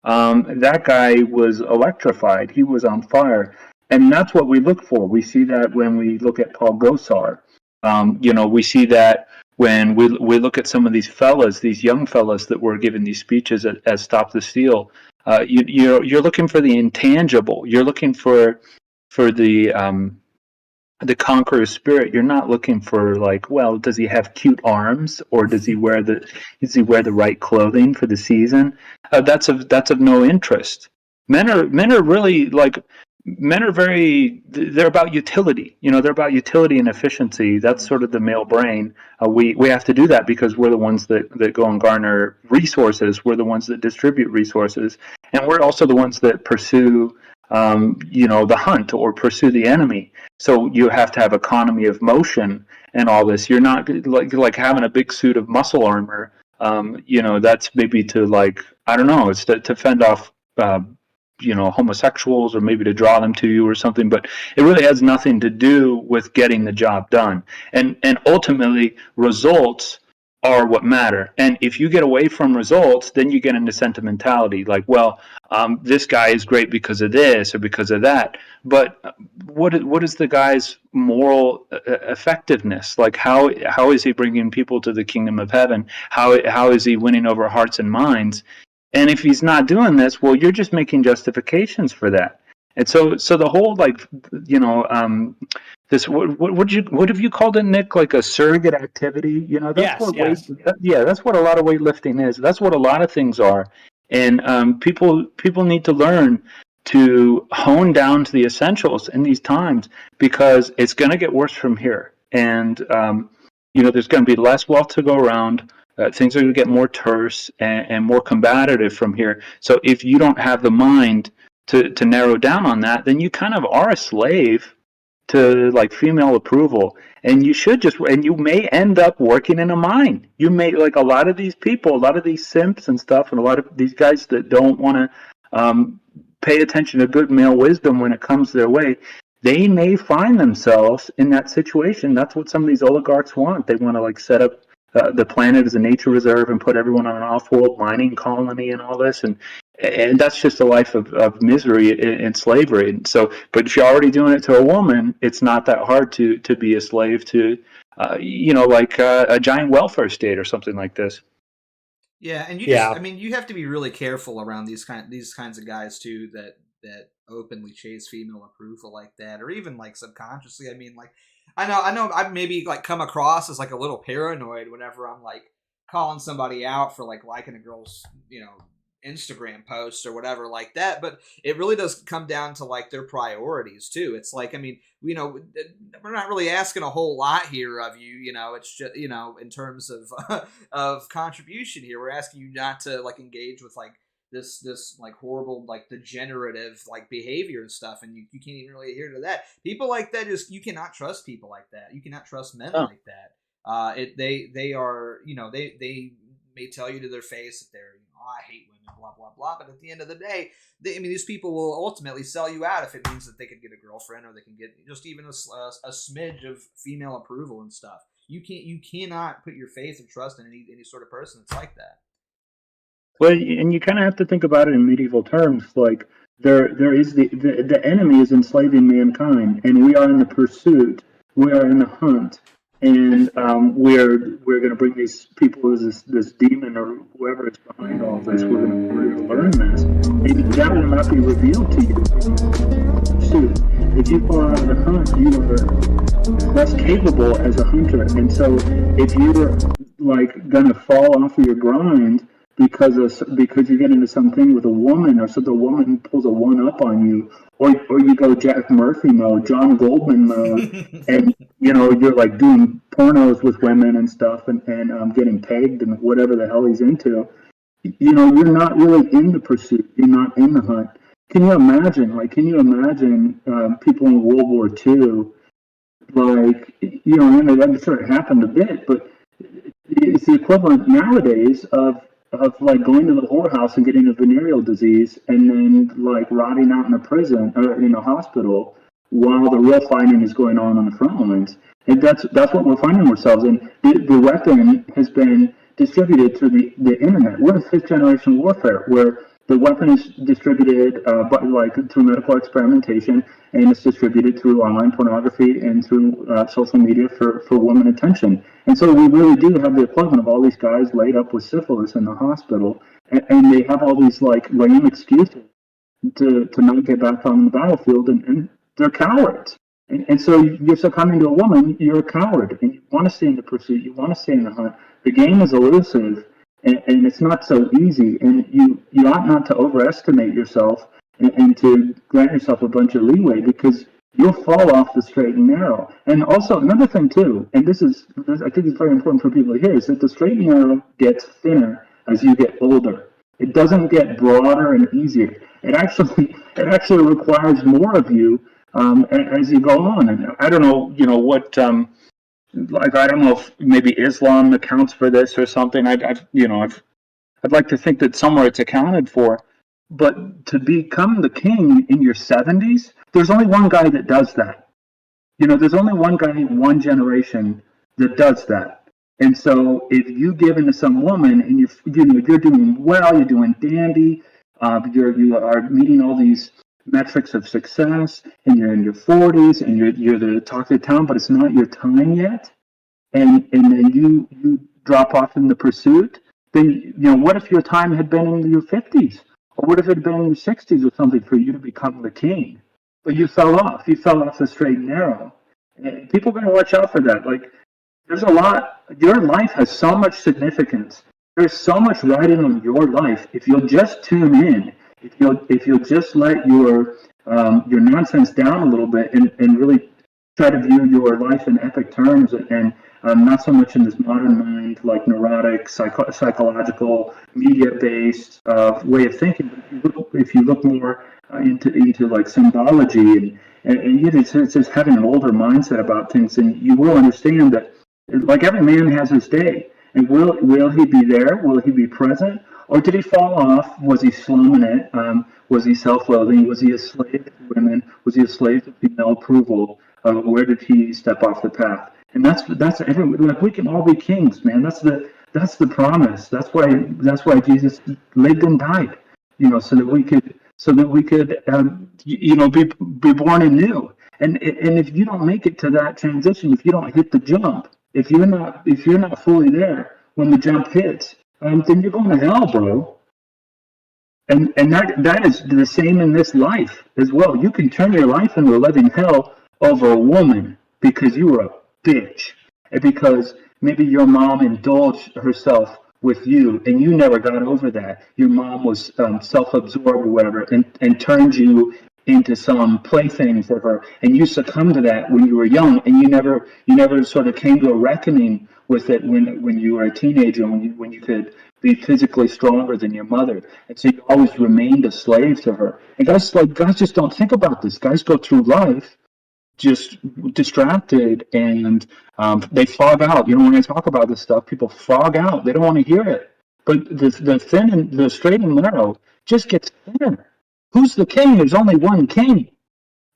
that guy was electrified. He was on fire. And that's what we look for. We see that when we look at Paul Gosar. We see that when we look at some of these fellas, these young fellas that were giving these speeches at Stop the Steal. You're looking for the intangible. You're looking for the the conqueror spirit, you're not looking for like, well, does he have cute arms or does he wear the right clothing for the season? That's of no interest. Men are really like men are very they're about utility. They're about utility and efficiency. That's sort of the male brain. We have to do that because we're the ones that go and garner resources. We're the ones that distribute resources, and we're also the ones that pursue the hunt or pursue the enemy. So you have to have economy of motion and all this. You're not like having a big suit of muscle armor. That's maybe to like, I don't know, it's to fend off homosexuals or maybe to draw them to you or something. But it really has nothing to do with getting the job done. And ultimately, results are what matter. And if you get away from results, then you get into sentimentality. Like, well, this guy is great because of this or because of that. But what is the guy's moral effectiveness? Like, how is he bringing people to the kingdom of heaven? How is he winning over hearts and minds? And if he's not doing this, well, you're just making justifications for that. And so the whole this what have you called it, Nick? Like a surrogate activity? That's Yes. that's what a lot of weightlifting is. That's what a lot of things are. And people need to learn to hone down to the essentials in these times because it's going to get worse from here. And there's going to be less wealth to go around. Things are going to get more terse and more combative from here. So if you don't have the mind to narrow down on that, then you kind of are a slave to like female approval, and you may end up working in a mine. You may, like a lot of these people, a lot of these simps and stuff, and a lot of these guys that don't want to pay attention to good male wisdom when it comes their way, they may find themselves in that situation. That's what some of these oligarchs want. They want to like set up the planet as a nature reserve and put everyone on an off-world mining colony and all this, and that's just a life of misery and slavery. And so, but if you're already doing it to a woman, it's not that hard to be a slave to, like a giant welfare state or something like this. Yeah, and you have to be really careful around these kinds of guys too that openly chase female approval like that, or even like subconsciously. I mean, like I know I maybe like come across as like a little paranoid whenever I'm like calling somebody out for like liking a girl's Instagram post or whatever like that, but it really does come down to like their priorities too. It's like, I mean, we're not really asking a whole lot here of you, it's just, in terms of of contribution here, we're asking you not to like engage with like this like horrible like degenerative like behavior and stuff, and you can't even really adhere to that. People like that, you cannot trust people like that. You cannot trust men like that. They are, they may tell you to their face that they're, I hate women, blah blah blah, but at the end of the day, these people will ultimately sell you out if it means that they can get a girlfriend or they can get just even a smidge of female approval and stuff. You cannot put your faith and trust in any sort of person that's like that. Well, and you kind of have to think about it in medieval terms. Like there is the enemy is enslaving mankind, and we are in the pursuit. We are in the hunt, and we're going to bring these people as this demon or whoever is behind all this. We're going to learn this, and that will not be revealed to you. Pursuit. If you fall out of the hunt, you are less capable as a hunter, and so if you're like going to fall off of your grind because you get into something with a woman, or so the woman pulls a one up on you, or you go Jack Murphy mode, John Goldman mode, and you're like doing pornos with women and stuff, and getting pegged and whatever the hell he's into. You're not really in the pursuit. You're not in the hunt. Can you imagine? People in World War II, like and I'm sure it happened a bit, but it's the equivalent nowadays of like going to the whorehouse and getting a venereal disease and then like rotting out in a prison or in a hospital while the real fighting is going on the front lines. And that's what we're finding ourselves in. The weapon has been distributed through the internet. We're in fifth generation warfare where the weapon is distributed through medical experimentation, and it's distributed through online pornography and through social media for women attention. And so we really do have the equivalent of all these guys laid up with syphilis in the hospital, and they have all these like lame excuses to not get back on the battlefield, and they're cowards. And so you're succumbing to a woman, you're a coward, and you want to stay in the pursuit, you want to stay in the hunt. The game is elusive, and it's not so easy, and you ought not to overestimate yourself and to grant yourself a bunch of leeway, because you'll fall off the straight and narrow. And also, another thing, too, and this I think it's very important for people to hear, is that the straight and narrow gets thinner as you get older. It doesn't get broader and easier. It actually requires more of you as you go on. And I don't know, what, like, I don't know if maybe Islam accounts for this or something. I'd like to think that somewhere it's accounted for. But to become the king in your 70s, there's only one guy that does that. There's only one guy in one generation that does that. And so if you give into some woman and you're doing well, you're doing dandy, you are meeting all these metrics of success, and you're in your 40s, and you're the talk of the town, but it's not your time yet, and then you drop off in the pursuit, then what if your time had been in your 50s, or what if it had been in your 60s or something for you to become the king? But you fell off the straight and narrow, and people are going to watch out for that. Like, there's a lot. Your life has so much significance. There's so much riding on your life. If you'll just tune in, if you'll just let your nonsense down a little bit, and really try to view your life in epic terms, and not so much in this modern mind, like neurotic, psychological, media-based way of thinking. But if you look more into like symbology, and it's just having an older mindset about things, and you will understand that, like, every man has his day. And will he be there? Will he be present? Or did he fall off? Was he slumming it? Was he self-loathing? Was he a slave to women? Was he a slave to female approval? Where did he step off the path? And that's everyone. Like, we can all be kings, man. That's the promise. That's why Jesus lived and died. So that we could be born anew. And if you don't make it to that transition, if you don't hit the jump, if you're not fully there when the jump hits, then you're going to hell, bro. And that is the same in this life as well. You can turn your life into a living hell over a woman because you were a bitch, and because maybe your mom indulged herself with you and you never got over that. Your mom was self-absorbed or whatever, and turned you into some plaything for her, and you succumbed to that when you were young, and you never sort of came to a reckoning with it when you were a teenager, when you could be physically stronger than your mother, and so you always remained a slave to her. And guys just don't think about this. Guys go through life just distracted, and they fog out. When I talk about this stuff, people fog out. They don't want to hear it. But the thin and the straight and narrow just gets thinner. Who's the king? There's only one king,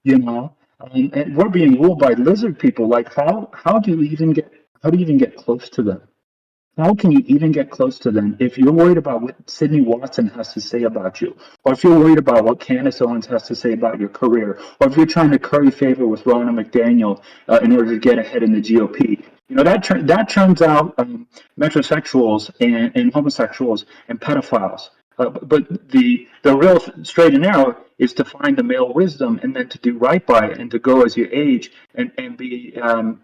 and we're being ruled by lizard people. Like, how do you even get close to them? How can you even get close to them if you're worried about what Sidney Watson has to say about you, or if you're worried about what Candace Owens has to say about your career, or if you're trying to curry favor with Ronna McDaniel in order to get ahead in the GOP? That turns out metrosexuals and homosexuals and pedophiles. But the real straight and narrow is to find the male wisdom, and then to do right by it, and to go as you age, and be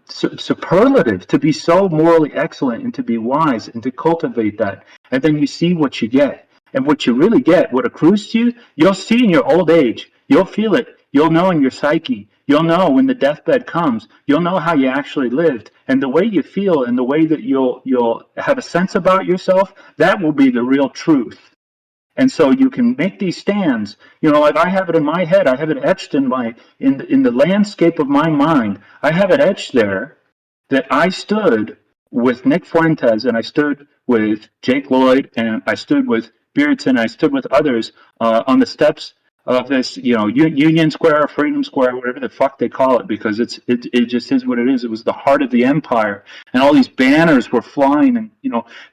superlative, to be so morally excellent, and to be wise, and to cultivate that. And then you see what you get. And what you really get, what accrues to you, you'll see in your old age. You'll feel it. You'll know in your psyche. You'll know when the deathbed comes. You'll know how you actually lived. And the way you feel, and the way that you'll have a sense about yourself, that will be the real truth. And so you can make these stands, like I have it in my head. I have it etched in the landscape of my mind. I have it etched there that I stood with Nick Fuentes, and I stood with Jake Lloyd, and I stood with Beardson, I stood with others on the steps of this, Union Square, Freedom Square, whatever the fuck they call it, because it just is what it is. It was the heart of the empire, and all these banners were flying, and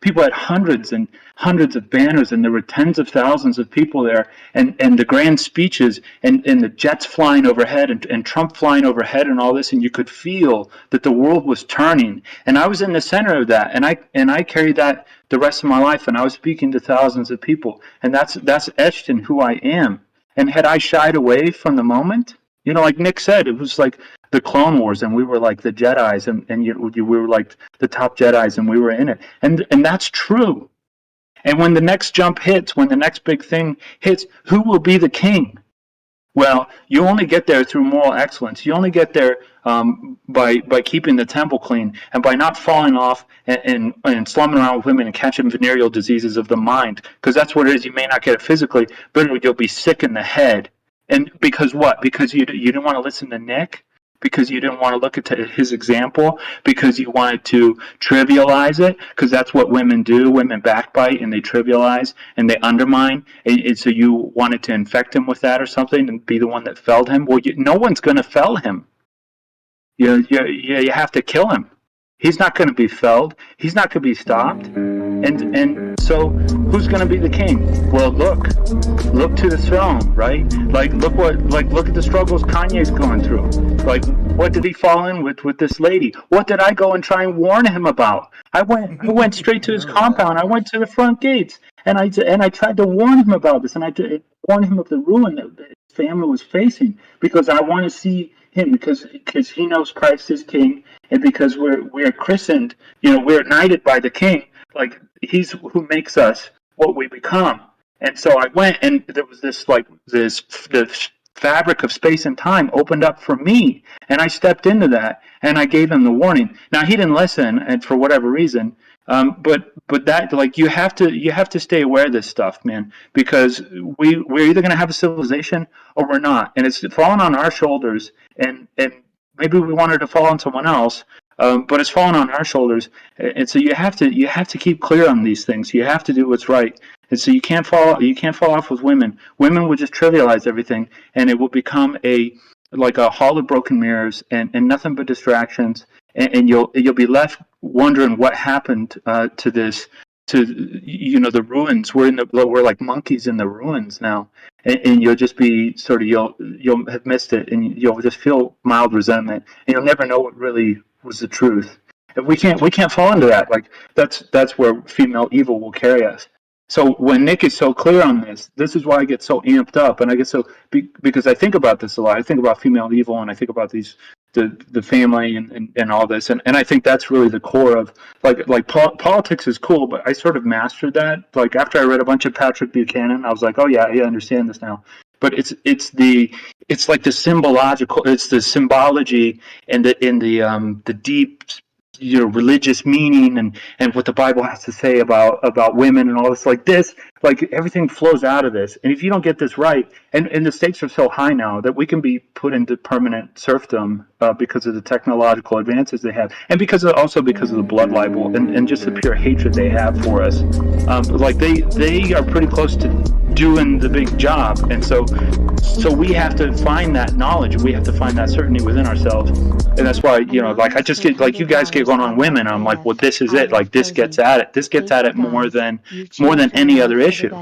people had hundreds and hundreds of banners, and there were tens of thousands of people there, and the grand speeches, and the jets flying overhead, and Trump flying overhead, and all this, and you could feel that the world was turning, and I was in the center of that, and I carried that the rest of my life, and I was speaking to thousands of people, and that's etched in who I am. And had I shied away from the moment, like Nick said, it was like the Clone Wars, and we were like the Jedis, and we were like the top Jedis, and we were in it, and that's true. And when the next jump hits, when the next big thing hits, who will be the king? Well, you only get there through moral excellence. You only get there by keeping the temple clean and by not falling off and slumming around with women and catching venereal diseases of the mind. Because that's what it is. You may not get it physically, but you'll be sick in the head. And because what? Because you didn't want to listen to Nick? Because you didn't want to look at his example, because you wanted to trivialize it, because that's what women do. Women backbite and they trivialize and they undermine, and so you wanted to infect him with that or something and be the one that felled him. Well, no one's going to fell him. You have to kill him. He's not going to be felled. He's not going to be stopped. And so who's going to be the king? Well, look to the throne, right? Look at the struggles Kanye's going through. Like, what did he fall in with this lady? What did I go and try and warn him about? I went straight to his compound. I went to the front gates and I tried to warn him about this, and I warned him of the ruin that his family was facing, because I want to see him, because he knows Christ is king, and because we're christened, we're knighted by the king. Like, he's who makes us what we become. And so I went, and there was this fabric of space and time opened up for me, and I stepped into that, and I gave him the warning. Now, he didn't listen, and for whatever reason, but that, like, you have to stay aware of this stuff, man, because we're either going to have a civilization or we're not, and it's falling on our shoulders, and maybe we wanted to fall on someone else. But it's fallen on our shoulders, and so you have to keep clear on these things. You have to do what's right, and so you can't fall off with women. Women will just trivialize everything, and it will become like a hall of broken mirrors and nothing but distractions, and you'll be left wondering what happened to this, to the ruins. We're like monkeys in the ruins now, and you'll just be you'll have missed it, and you'll just feel mild resentment, and you'll never know what really was the truth. And we can't fall into that. Like, that's where female evil will carry us. So when Nick is so clear on this is why I get so amped up, and I get so because I think about this a lot. I think about female evil, and I think about the family and all this, and I think that's really the core of like politics is cool, but I sort of mastered that. Like, after I read a bunch of Patrick Buchanan, I was like, oh yeah, I understand this now. But it's like the symbology and the deep religious meaning and what the Bible has to say about women and all this. Like everything flows out of this. And if you don't get this right, and the stakes are so high now that we can be put into permanent serfdom because of the technological advances they have, and because of the blood libel and just the pure hatred they have for us. Like they are pretty close to doing the big job, and so we have to find that knowledge. We have to find that certainty within ourselves, and that's why like I just get, like, you guys get going on women, and I'm like, well, this is it. Like, this gets at it. This gets at it more than any other issue.